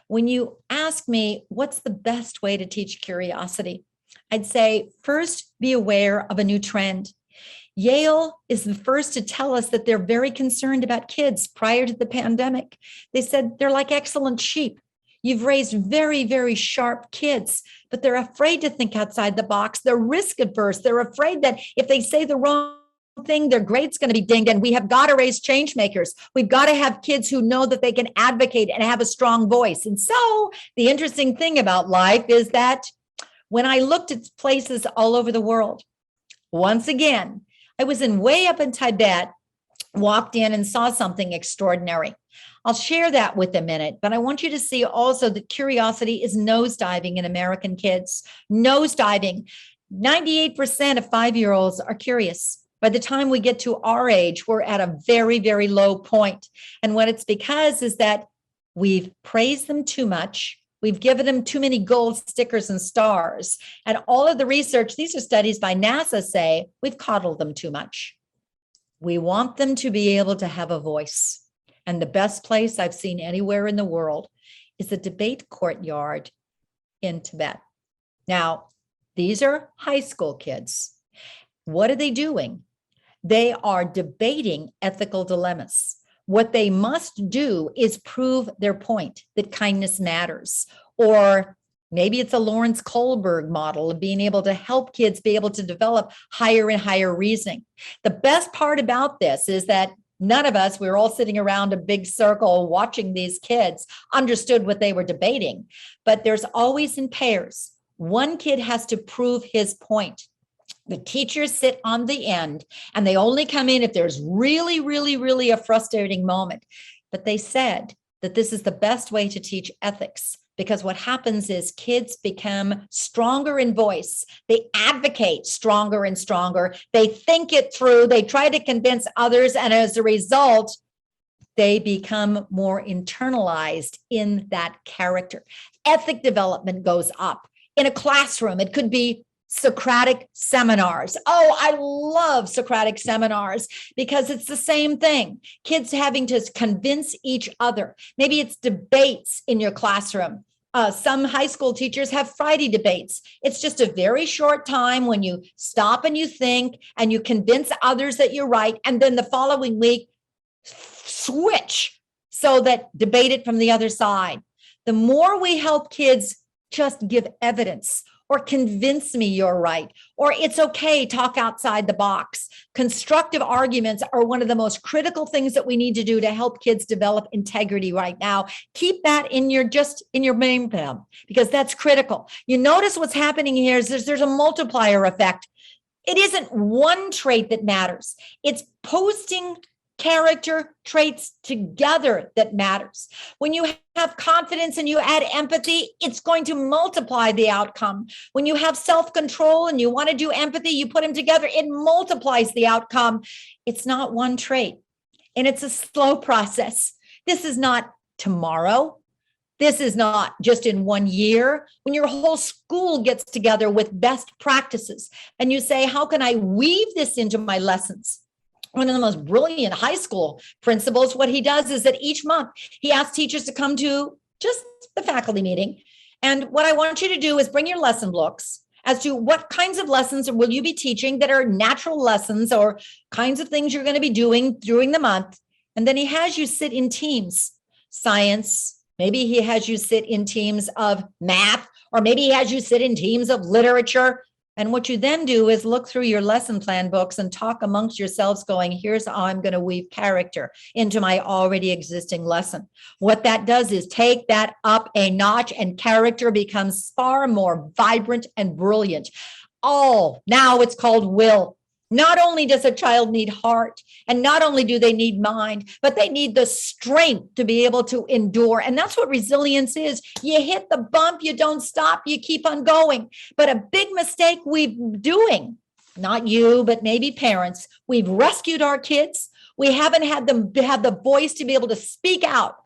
When you ask me, what's the best way to teach curiosity? I'd say, first, be aware of a new trend. Yale is the first to tell us that they're very concerned about kids prior to the pandemic. They said they're like excellent sheep. You've raised very, very sharp kids, but they're afraid to think outside the box. They're risk averse. They're afraid that if they say the wrong thing, their grade's going to be dinged. And we have got to raise change makers. We've got to have kids who know that they can advocate and have a strong voice. And so the interesting thing about life is that when I looked at places all over the world, once again, I was way up in Tibet, walked in and saw something extraordinary. I'll share that with a minute, but I want you to see also that curiosity is nosediving in American kids. Nosediving. 98% of 5-year-olds are curious. By the time we get to our age, we're at a very, very low point. And what it's because is that we've praised them too much. We've given them too many gold stickers and stars. And all of the research, these are studies by NASA, say we've coddled them too much. We want them to be able to have a voice. And the best place I've seen anywhere in the world is the debate courtyard in Tibet. Now, these are high school kids. What are they doing? They are debating ethical dilemmas. What they must do is prove their point that kindness matters. Or maybe it's a Lawrence Kohlberg model of being able to help kids be able to develop higher and higher reasoning. The best part about this is that none of us, we were all sitting around a big circle watching these kids, understood what they were debating. But there's always in pairs. One kid has to prove his point. The teachers sit on the end and they only come in if there's really, really, really a frustrating moment. But they said that this is the best way to teach ethics, because what happens is kids become stronger in voice. They advocate stronger and stronger. They think it through. They try to convince others. And as a result, they become more internalized in that character. Ethic development goes up. In a classroom, it could be Socratic seminars. Oh, I love Socratic seminars because it's the same thing. Kids having to convince each other. Maybe it's debates in your classroom. Some high school teachers have Friday debates. It's just a very short time when you stop and you think and you convince others that you're right. And then the following week, switch so that debate it from the other side. The more we help kids just give evidence, or convince me you're right, or it's okay, talk outside the box. Constructive arguments are one of the most critical things that we need to do to help kids develop integrity right now. Keep that in your main plan, because that's critical. You notice what's happening here is there's a multiplier effect. It isn't one trait that matters. It's posting character traits together that matters. When you have confidence and you add empathy, it's going to multiply the outcome. When you have self-control and you want to do empathy, you put them together, it multiplies the outcome. It's not one trait, and it's a slow process. This is not tomorrow. This is not just in 1 year. When your whole school gets together with best practices and you say, how can I weave this into my lessons? One of the most brilliant high school principals, what he does is that each month he asks teachers to come to just the faculty meeting. And what I want you to do is bring your lesson books as to what kinds of lessons will you be teaching that are natural lessons or kinds of things you're going to be doing during the month. And then he has you sit in teams, science. Maybe he has you sit in teams of math, or maybe he has you sit in teams of literature. And what you then do is look through your lesson plan books and talk amongst yourselves going, here's how I'm going to weave character into my already existing lesson. What that does is take that up a notch, and character becomes far more vibrant and brilliant. Oh, now it's called will. Not only does a child need heart, and not only do they need mind, but they need the strength to be able to endure. And that's what resilience is. You hit the bump, you don't stop, you keep on going. But a big mistake we've doing, not you, but maybe parents, we've rescued our kids. We haven't had them have the voice to be able to speak out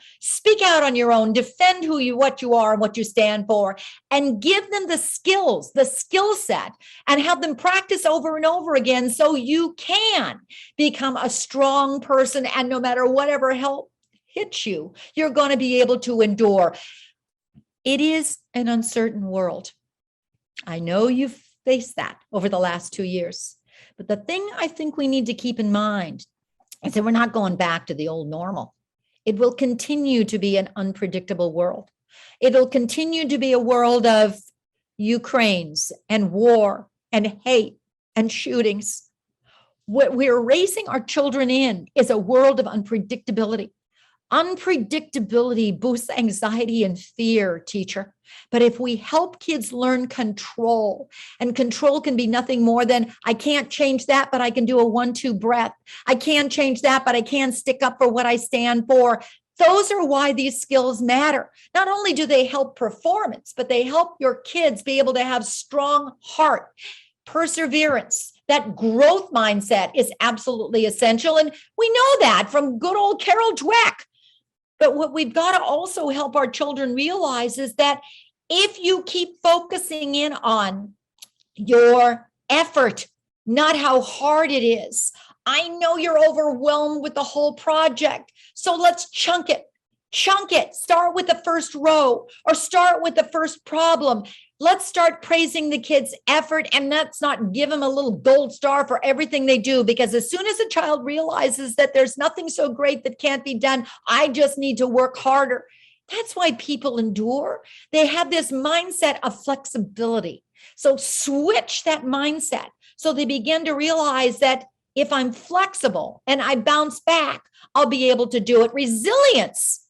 on your own, defend what you are and what you stand for, and give them the skills, the skill set, and have them practice over and over again so you can become a strong person. And no matter whatever help hits you, you're going to be able to endure. It is an uncertain world. I know you've faced that over the last 2 years. But the thing I think we need to keep in mind is that we're not going back to the old normal. It will continue to be an unpredictable world. It'll continue to be a world of Ukraines and war and hate and shootings. What we're raising our children in is a world of unpredictability. Unpredictability boosts anxiety and fear, teacher. But if we help kids learn control, and control can be nothing more than, I can't change that, but I can do a 1-2 breath. I can't change that, but I can stick up for what I stand for. Those are why these skills matter. Not only do they help performance, but they help your kids be able to have strong heart, perseverance. That growth mindset is absolutely essential. And we know that from good old Carol Dweck. But what we've got to also help our children realize is that if you keep focusing in on your effort, not how hard it is. I know you're overwhelmed with the whole project, so let's chunk it. Chunk it. Start with the first row or start with the first problem. Let's start praising the kids' effort, and let's not give them a little gold star for everything they do, because as soon as a child realizes that there's nothing so great that can't be done, I just need to work harder. That's why people endure. They have this mindset of flexibility. So switch that mindset so they begin to realize that if I'm flexible and I bounce back, I'll be able to do it. Resilience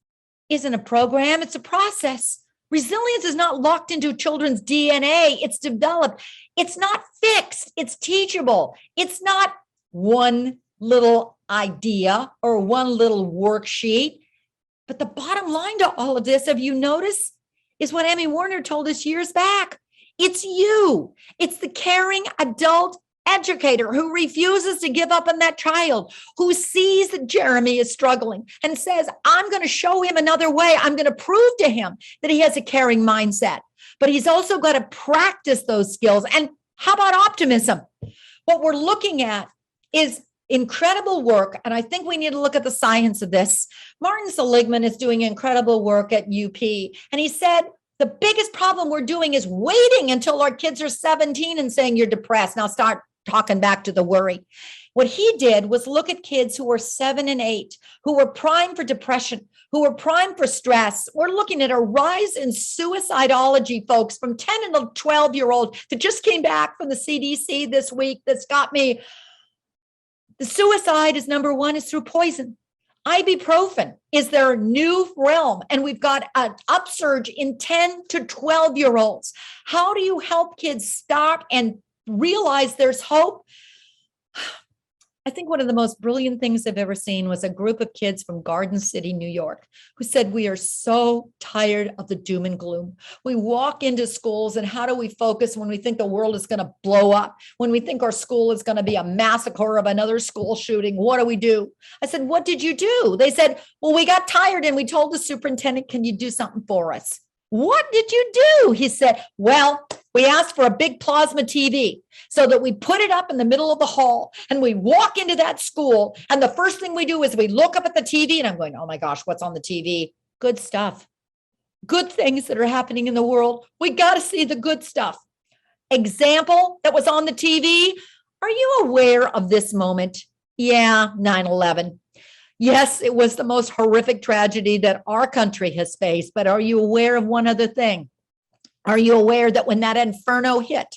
isn't a program, it's a process. Resilience is not locked into children's DNA. It's developed. It's not fixed. It's teachable. It's not one little idea or one little worksheet. But the bottom line to all of this, have you noticed, is what Emmy Warner told us years back. It's you. It's the caring adult educator who refuses to give up on that child, who sees that Jeremy is struggling and says, I'm going to show him another way. I'm going to prove to him that he has a caring mindset. But he's also got to practice those skills. And how about optimism? What we're looking at is incredible work. And I think we need to look at the science of this. Martin Seligman is doing incredible work at UP. And he said, the biggest problem we're doing is waiting until our kids are 17 and saying you're depressed. Now start talking back to the worry. What he did was look at kids who were 7 and 8, who were primed for depression, who were primed for stress. We're looking at a rise in suicidology, folks, from 10 and 12-year-old that just came back from the CDC this week. That's got me. The suicide is number one is through poison. Ibuprofen is their new realm. And we've got an upsurge in 10 to 12-year-olds. How do you help kids stop and realize there's hope? I think one of the most brilliant things I've ever seen was a group of kids from Garden City, New York, who said, we are so tired of the doom and gloom. We walk into schools, and how do we focus when we think the world is going to blow up? When we think our school is going to be a massacre of another school shooting, what do we do? I said, what did you do? They said, well, we got tired and we told the superintendent, can you do something for us? What did you do? He said, well, we asked for a big plasma TV so that we put it up in the middle of the hall, and we walk into that school, and the first thing we do is we look up at the TV, and I'm going, oh my gosh, what's on the TV? Good stuff. Good things that are happening in the world. We got to see the good stuff. Example that was on the TV. Are you aware of this moment? Yeah, 9/11. Yes, it was the most horrific tragedy that our country has faced, but are you aware of one other thing? Are you aware that when that inferno hit,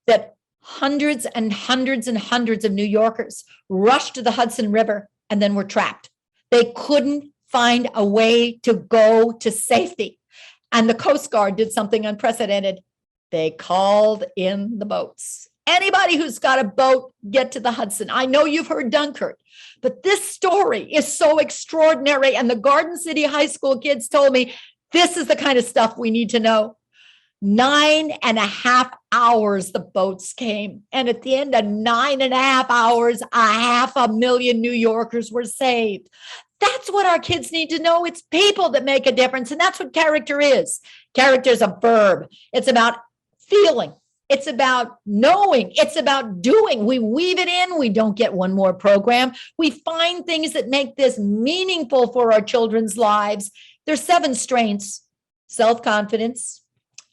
that hundreds and hundreds and hundreds of New Yorkers rushed to the Hudson River and then were trapped? They couldn't find a way to go to safety. And the Coast Guard did something unprecedented. They called in the boats. Anybody who's got a boat, get to the Hudson. I know you've heard Dunkirk, but this story is so extraordinary. And the Garden City High School kids told me, this is the kind of stuff we need to know. 9.5 hours the boats came. And at the end of 9.5 hours, 500,000 New Yorkers were saved. That's what our kids need to know. It's people that make a difference. And that's what character is. Character is a verb. It's about feeling. It's about knowing. It's about doing. We weave it in. We don't get one more program. We find things that make this meaningful for our children's lives. There's 7 strengths: self-confidence,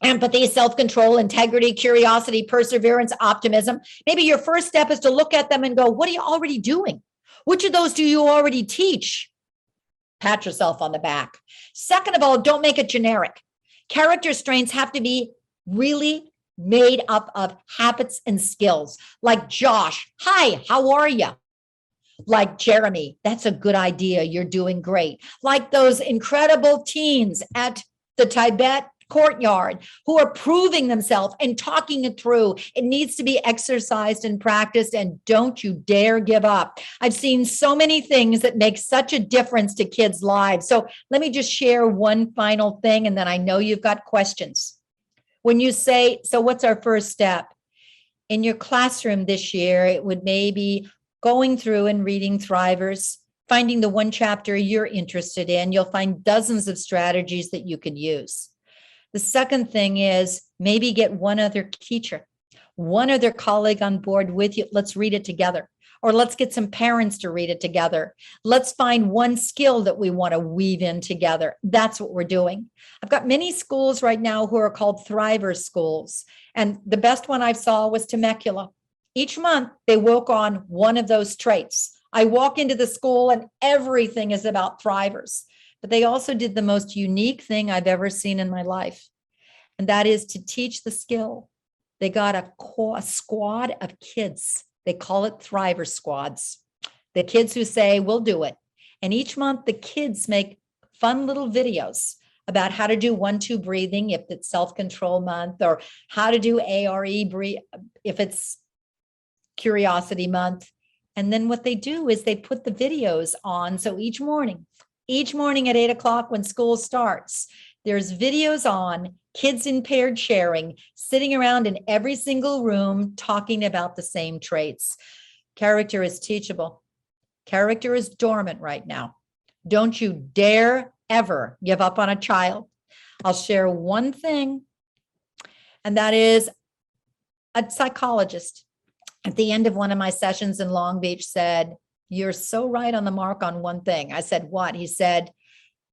empathy, self-control, integrity, curiosity, perseverance, optimism. Maybe your first step is to look at them and go, what are you already doing? Which of those do you already teach? Pat yourself on the back. Second of all, don't make it generic. Character strengths have to be really made up of habits and skills. Like Josh, hi, how are you? Like Jeremy, that's a good idea. You're doing great. Like those incredible teens at the Tibet courtyard who are proving themselves and talking it through. It needs to be exercised and practiced, and don't you dare give up. I've seen so many things that make such a difference to kids' lives. So let me just share one final thing, and then I know you've got questions. When you say, so what's our first step? In your classroom this year, it would maybe going through and reading Thrivers, finding the one chapter you're interested in. You'll find dozens of strategies that you can use. The second thing is maybe get one other teacher, one other colleague on board with you. Let's read it together. Or let's get some parents to read it together. Let's find one skill that we want to weave in together. That's what we're doing. I've got many schools right now who are called Thriver schools. And the best one I saw was Temecula. Each month, they work on one of those traits. I walk into the school and everything is about Thrivers. But they also did the most unique thing I've ever seen in my life. And that is to teach the skill. They got a squad of kids. They call it Thriver squads. The kids who say, we'll do it. And each month, the kids make fun little videos about how to do 1-2 breathing if it's self-control month, or how to do ARE if it's curiosity month. And then what they do is they put the videos on. So each morning at 8 o'clock when school starts, there's videos on, kids in paired sharing, sitting around in every single room talking about the same traits. Character is teachable. Character is dormant right now. Don't you dare ever give up on a child. I'll share one thing, and that is a psychologist at the end of one of my sessions in Long Beach said, you're so right on the mark on one thing. I said, what? He said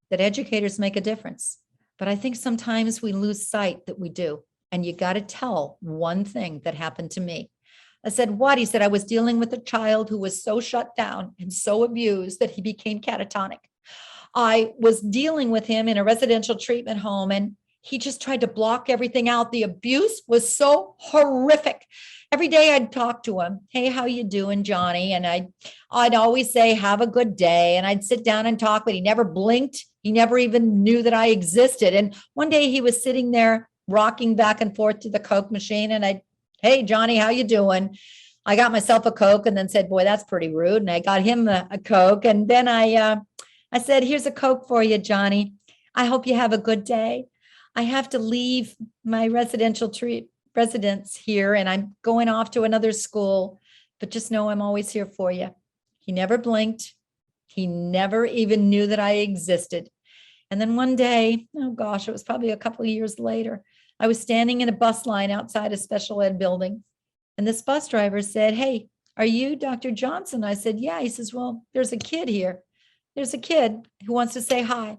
that educators make a difference. But I think sometimes we lose sight that we do. And you got to tell one thing that happened to me. I said, what? He said, I was dealing with a child who was so shut down and so abused that he became catatonic. I was dealing with him in a residential treatment home, and he just tried to block everything out. The abuse was so horrific. Every day I'd talk to him. Hey, how you doing, Johnny? And I'd always say, have a good day. And I'd sit down and talk, but he never blinked. He never even knew that I existed. And one day he was sitting there rocking back and forth to the Coke machine. And hey, Johnny, how you doing? I got myself a Coke and then said, boy, that's pretty rude. And I got him a Coke. And then I said, here's a Coke for you, Johnny. I hope you have a good day. I have to leave my residence here, and I'm going off to another school, but just know I'm always here for you. He never blinked. He never even knew that I existed. And then one day, oh gosh, it was probably a couple of years later, I was standing in a bus line outside a special ed building. And this bus driver said, hey, are you Dr. Johnson? I said, yeah. He says, well, there's a kid here. There's a kid who wants to say hi.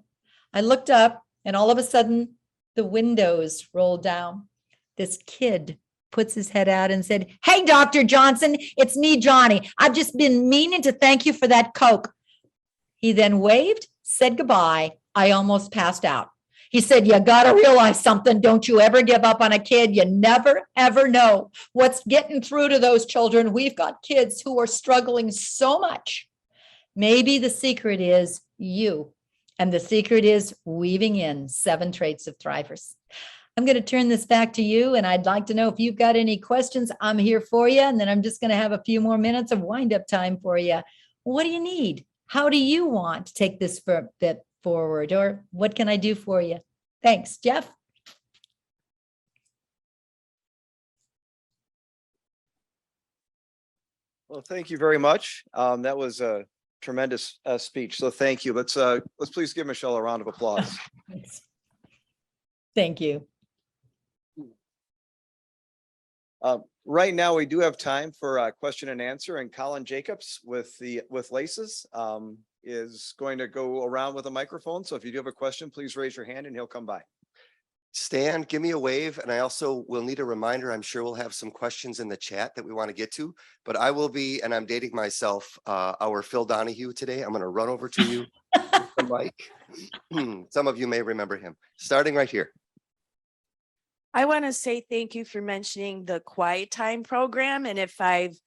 I looked up, and all of a sudden, the windows rolled down. This kid puts his head out and said, hey, Dr. Johnson, it's me, Johnny. I've just been meaning to thank you for that Coke. He then waved, said goodbye. I almost passed out. He said, you got to realize something. Don't you ever give up on a kid. You never, ever know what's getting through to those children. We've got kids who are struggling so much. Maybe the secret is you. And the secret is weaving in 7 traits of thrivers. I'm going to turn this back to you, and I'd like to know if you've got any questions. I'm here for you, and then I'm just going to have a few more minutes of wind-up time for you. What do you need? How do you want to take this bit forward, or what can I do for you? Thanks, Jeff. Well, thank you very much. That was a tremendous speech. So thank you. Let's please give Michelle a round of applause. Thank you. Right now, we do have time for question and answer, and Colin Jacobs with Laces is going to go around with a microphone. So if you do have a question, please raise your hand and he'll come by. Stan, give me a wave, and I also will need a reminder. I'm sure we'll have some questions in the chat that we want to get to, but I will be, and I'm dating myself, our Phil Donahue today. I'm going to run over to you, the mic. Some of you may remember him. Starting right here. I want to say thank you for mentioning the Quiet Time program. And if I've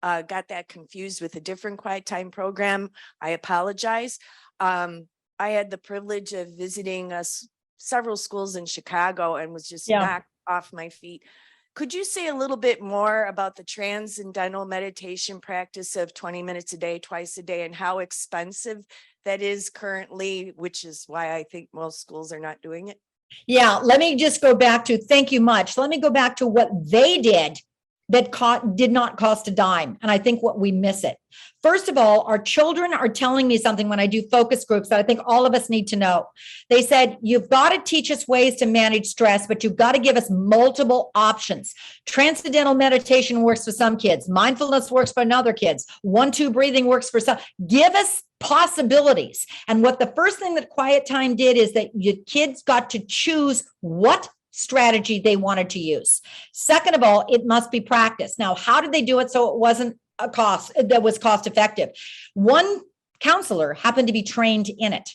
got that confused with a different Quiet Time program, I apologize. I had the privilege of visiting several schools in Chicago and was just knocked off my feet. Could you say a little bit more about the transcendental meditation practice of 20 minutes a day, twice a day, and how expensive that is currently, which is why I think most schools are not doing it? Yeah, let me just go back to, thank you much. Let me go back to what they did that did not cost a dime. And I think what we miss it. First of all, our children are telling me something when I do focus groups that I think all of us need to know. They said, you've got to teach us ways to manage stress, but you've got to give us multiple options. Transcendental meditation works for some kids. Mindfulness works for another kids. 1-2 breathing works for some. Give us possibilities. And what the first thing that Quiet Time did is that your kids got to choose what strategy they wanted to use. Second of all, it must be practiced. Now, how did they do it so it wasn't a cost that was cost effective? One counselor happened to be trained in it.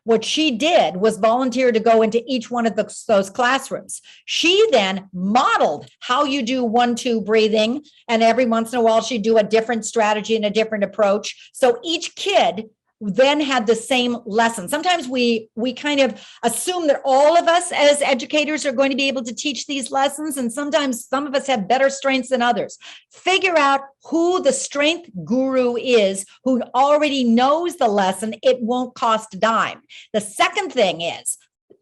What she did was volunteer to go into each one of those classrooms. She then modeled how you do 1-2 breathing, and every once in a while she'd do a different strategy and a different approach. So each kid then had the same lesson. Sometimes we kind of assume that all of us as educators are going to be able to teach these lessons, and sometimes some of us have better strengths than others. Figure out who the strength guru is, who already knows the lesson. It won't cost a dime. The second thing is,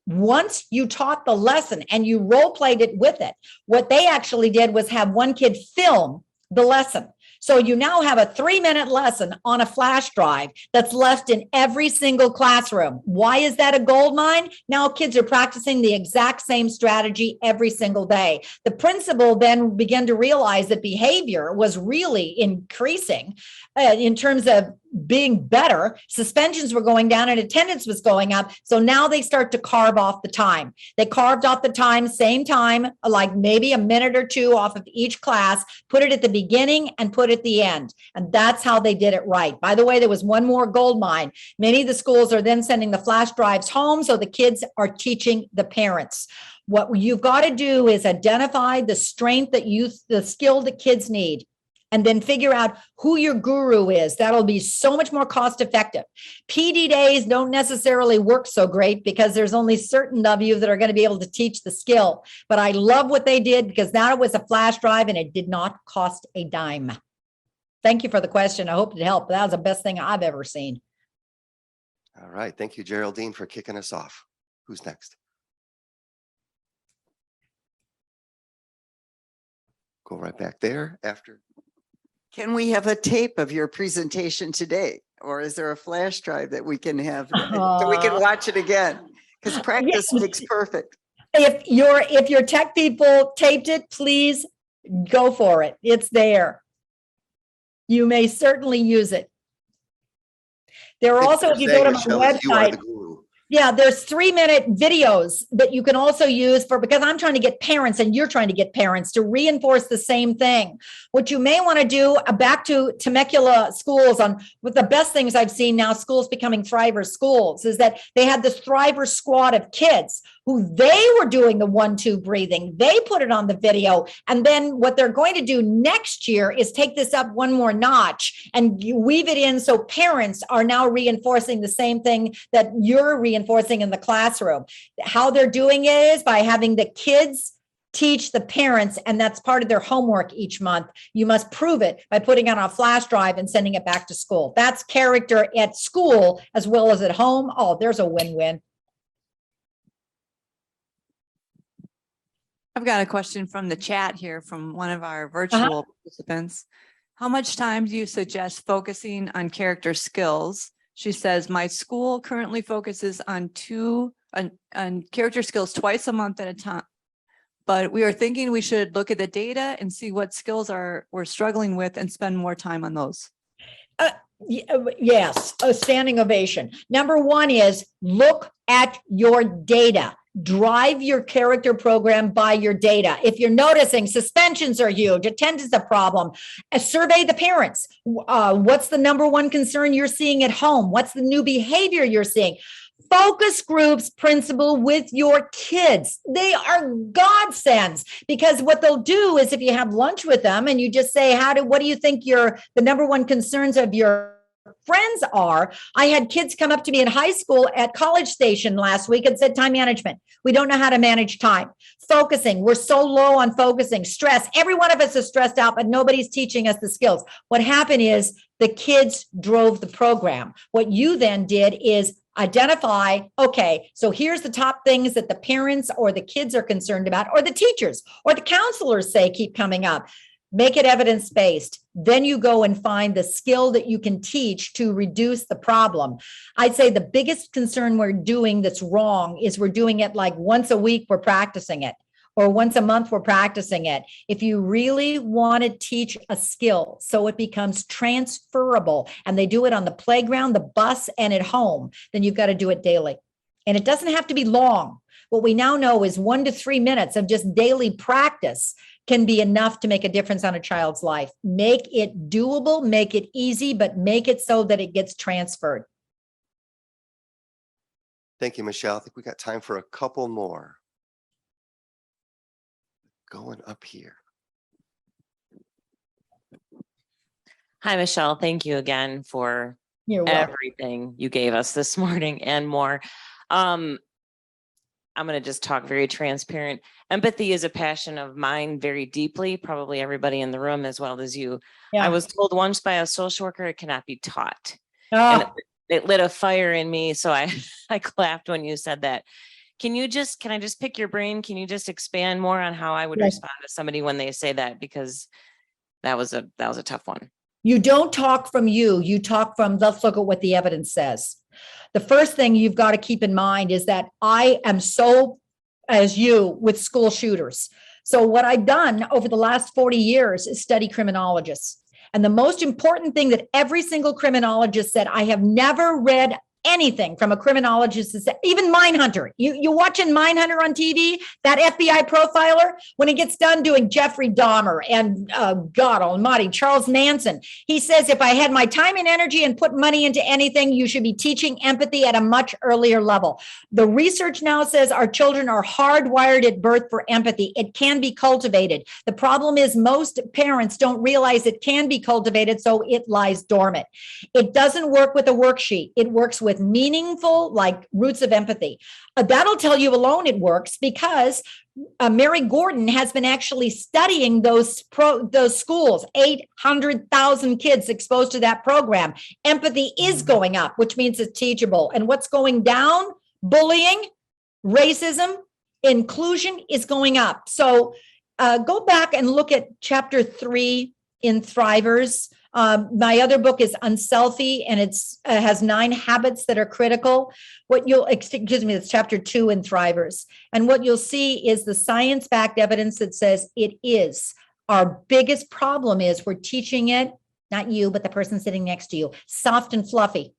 once you taught the lesson and you role played it with it, what they actually did was have one kid film the lesson. So you now have a 3-minute lesson on a flash drive that's left in every single classroom. Why is that a gold mine? Now kids are practicing the exact same strategy every single day. The principal then began to realize that behavior was really increasing in terms of being better. Suspensions were going down and attendance was going up. So now they start to carve off the time. They carved off the time, same time, like maybe a minute or 2 off of each class, put it at the beginning and put it at the end. And that's how they did it right. By the way, there was one more gold mine. Many of the schools are then sending the flash drives home, so the kids are teaching the parents. What you've got to do is identify the strength the skill that kids need, and then figure out who your guru is. That'll be so much more cost effective. PD days don't necessarily work so great because there's only certain of you that are going to be able to teach the skill. But I love what they did because now it was a flash drive and it did not cost a dime. Thank you for the question. I hope it helped. That was the best thing I've ever seen. All right. Thank you, Geraldine, for kicking us off. Who's next? Go right back there after. Can we have a tape of your presentation today? Or is there a flash drive that we can have so we can watch it again? Because practice makes perfect. If your tech people taped it, please go for it. It's there. You may certainly use it. There are also, if you go to my website, Yeah, there's 3-minute videos that you can also use because I'm trying to get parents and you're trying to get parents to reinforce the same thing. What you may want to do, back to Temecula schools, on with the best things I've seen now, schools becoming Thriver schools, is that they had this Thriver squad of kids who they were doing the 1-2 breathing. They put it on the video. And then what they're going to do next year is take this up one more notch and weave it in so parents are now reinforcing the same thing that you're reinforcing in the classroom. How they're doing it is by having the kids teach the parents, and that's part of their homework each month. You must prove it by putting it on a flash drive and sending it back to school. That's character at school as well as at home. Oh, there's a win-win. I've got a question from the chat here from one of our virtual participants. How much time do you suggest focusing on character skills? She says, my school currently focuses on character skills twice a month at a time, but we are thinking we should look at the data and see what skills we're struggling with and spend more time on those. Yes, a standing ovation. Number one is look at your data. Drive your character program by your data. If you're noticing suspensions are huge, attendance is a problem, survey the parents. What's the number one concern you're seeing at home? What's the new behavior you're seeing? Focus groups principal with your kids. They are godsends, because what they'll do is if you have lunch with them and you just say, what do you think the number one concerns of your friends are? I had kids come up to me in high school at College Station last week and said, time management. We don't know how to manage time. Focusing. We're so low on focusing. Stress. Every one of us is stressed out, but nobody's teaching us the skills. What happened is the kids drove the program. What you then did is identify, okay, so here's the top things that the parents or the kids are concerned about, or the teachers or the counselors say keep coming up. Make it evidence-based. Then you go and find the skill that you can teach to reduce the problem. I'd say the biggest concern we're doing that's wrong is we're doing it like once a week, we're practicing it, or once a month, we're practicing it. If you really want to teach a skill so it becomes transferable, and they do it on the playground, the bus, and at home, then you've got to do it daily. And it doesn't have to be long. What we now know is 1 to 3 minutes of just daily practice can be enough to make a difference on a child's life. Make it doable, make it easy, but make it so that it gets transferred. Thank you, Michelle. I think we got time for a couple more. Going up here. Hi, Michelle. Thank you again for You're welcome. everything you gave us this morning and more. I'm going to just talk very transparent. Empathy is a passion of mine very deeply, probably everybody in the room as well as you. Yeah. I was told once by a social worker, it cannot be taught. Oh, And it lit a fire in me. So I clapped when you said that. Can I just pick your brain? Can you just expand more on how I would Yes. respond to somebody when they say that? Because that was a tough one. you don't talk from you talk from, let's look at what the evidence says. The first thing you've got to keep in mind is that I am so, as you, with school shooters. So what I've done over the last 40 years is study criminologists. And the most important thing that every single criminologist said, I have never read anything from a criminologist, is even Mindhunter. You watching Mindhunter on TV, that FBI profiler, when he gets done doing Jeffrey Dahmer and God almighty, Charles Manson, he says, if I had my time and energy and put money into anything, you should be teaching empathy at a much earlier level. The research now says our children are hardwired at birth for empathy. It can be cultivated. The problem is most parents don't realize it can be cultivated, so it lies dormant. It doesn't work with a worksheet. It works with meaningful, like, roots of empathy. That'll tell you alone it works, because Mary Gordon has been actually studying those schools, 800,000 kids exposed to that program. Empathy is going up, which means it's teachable. And what's going down? Bullying, racism, inclusion is going up. So go back and look at chapter 3 in Thrivers. My other book is Unselfie, and it's has 9 habits that are critical. It's chapter 2 in Thrivers. And what you'll see is the science-backed evidence that says it is. Our biggest problem is we're teaching it, not you, but the person sitting next to you, soft and fluffy.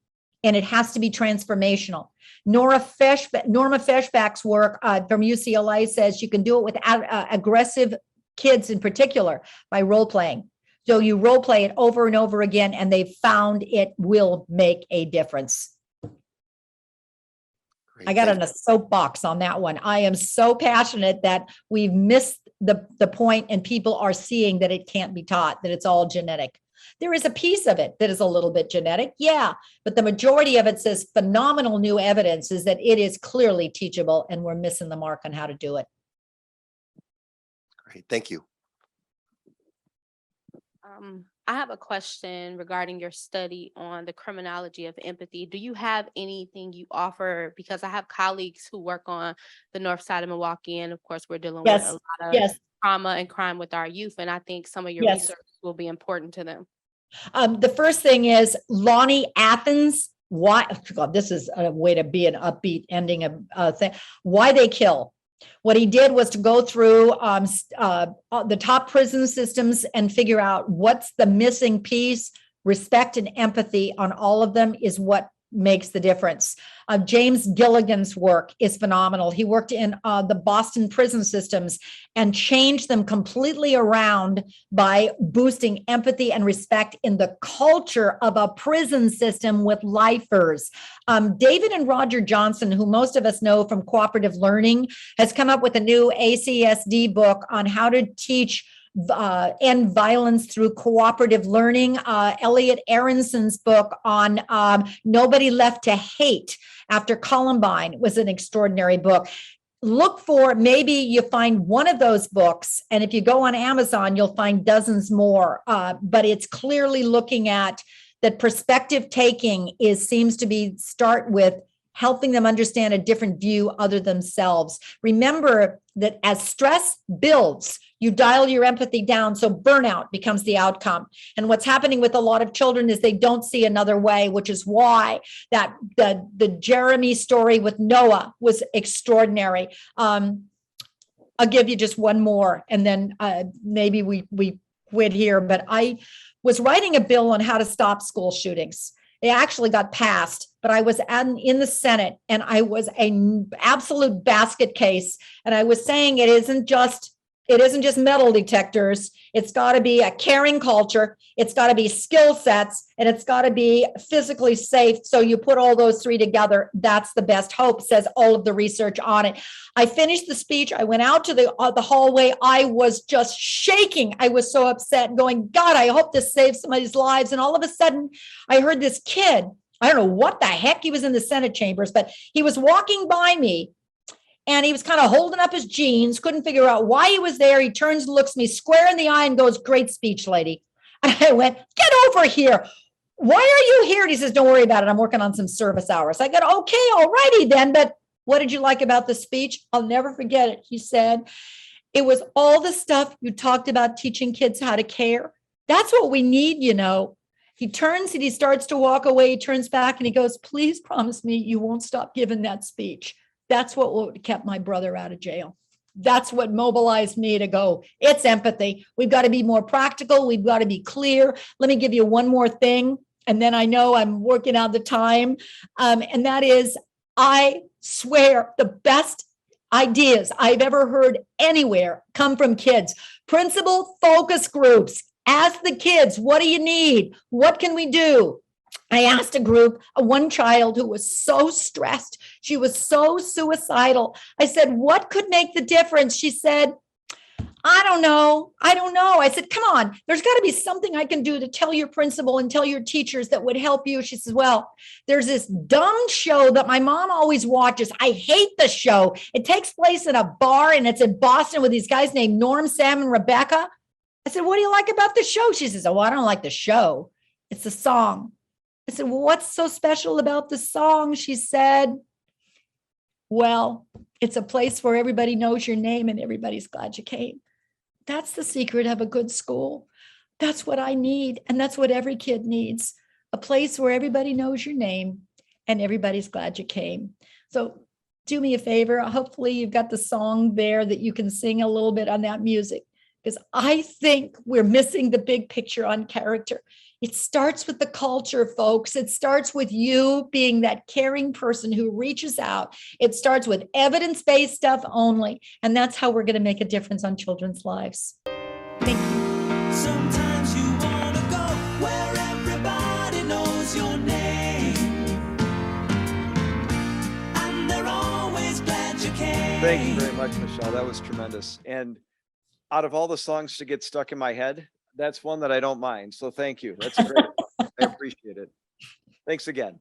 and it has to be transformational. Norma Feshbach's work from UCLA says you can do it with aggressive kids in particular by role playing. So you role play it over and over again, and they've found it will make a difference. Great, I got thank on a soapbox on that one. I am so passionate that we've missed the point, and people are seeing that it can't be taught, that it's all genetic. There is a piece of it that is a little bit genetic, yeah, but the majority of it says phenomenal new evidence is that it is clearly teachable, and we're missing the mark on how to do it. Great, thank you. I have a question regarding your study on the criminology of empathy. Do you have anything you offer? Because I have colleagues who work on the north side of Milwaukee, and of course, we're dealing with a lot of trauma and crime with our youth. And I think some of your research will be important to them. The first thing is Lonnie Athens. Why? God, this is a way to be an upbeat ending of thing. Why they kill. What he did was to go through the top prison systems and figure out what's the missing piece. Respect and empathy on all of them is what makes the difference. James Gilligan's work is phenomenal. He worked in the Boston prison systems and changed them completely around by boosting empathy and respect in the culture of a prison system with lifers. David and Roger Johnson, who most of us know from cooperative learning, has come up with a new ACSD book on how to teach end violence through cooperative learning. Elliot Aronson's book on Nobody Left to Hate after Columbine was an extraordinary book. Look for, maybe you find one of those books, and if you go on Amazon, you'll find dozens more. But it's clearly looking at that perspective taking seems to be start with helping them understand a different view other themselves. Remember that as stress builds, you dial your empathy down, so burnout becomes the outcome. And what's happening with a lot of children is they don't see another way, which is why that the Jeremy story with Noah was extraordinary. I'll give you just one more, and then maybe we quit here. But I was writing a bill on how to stop school shootings. It actually got passed, but I was in the Senate, and I was an absolute basket case. And I was saying it isn't just metal detectors. It's got to be a caring culture. It's got to be skill sets, and it's got to be physically safe. So you put all those three together. That's the best hope, says all of the research on it. I finished the speech. I went out to the hallway. I was just shaking. I was so upset, going, God, I hope this saves somebody's lives. And all of a sudden I heard this kid, I don't know what the heck, he was in the Senate chambers, but he was walking by me. And he was kind of holding up his jeans, couldn't figure out why he was there. He turns and looks me square in the eye and goes, great speech, lady. And I went, get over here. Why are you here? And he says, don't worry about it. I'm working on some service hours. I go, okay, all righty then. But what did you like about the speech? I'll never forget it. He said, it was all the stuff you talked about teaching kids how to care. That's what we need, you know. He turns and he starts to walk away. He turns back and he goes, please promise me you won't stop giving that speech. That's what kept my brother out of jail. That's what mobilized me to go, it's empathy. We've got to be more practical. We've got to be clear. Let me give you one more thing, and then I know I'm working out the time. And that is, I swear the best ideas I've ever heard anywhere come from kids. Principal focus groups. Ask the kids, what do you need? What can we do? I asked a group, one child who was so stressed. She was so suicidal. I said, what could make the difference? She said, I don't know. I said, come on, there's got to be something I can do to tell your principal and tell your teachers that would help you. She says, well, there's this dumb show that my mom always watches. I hate the show. It takes place in a bar, and it's in Boston with these guys named Norm, Sam, and Rebecca. I said, what do you like about the show? She says, oh, I don't like the show. It's the song. I said, well, what's so special about the song? She said, well, it's a place where everybody knows your name and everybody's glad you came. That's the secret of a good school. That's what I need. And that's what every kid needs. A place where everybody knows your name and everybody's glad you came. So do me a favor. Hopefully you've got the song there that you can sing a little bit on that music, because I think we're missing the big picture on character. It starts with the culture, folks. It starts with you being that caring person who reaches out. It starts with evidence-based stuff only. And that's how we're going to make a difference on children's lives. Thank you. Sometimes you want to go where everybody knows your name. And they're always glad you came. Thank you very much, Michelle. That was tremendous. And out of all the songs to get stuck in my head, that's one that I don't mind. So thank you. That's great. I appreciate it. Thanks again.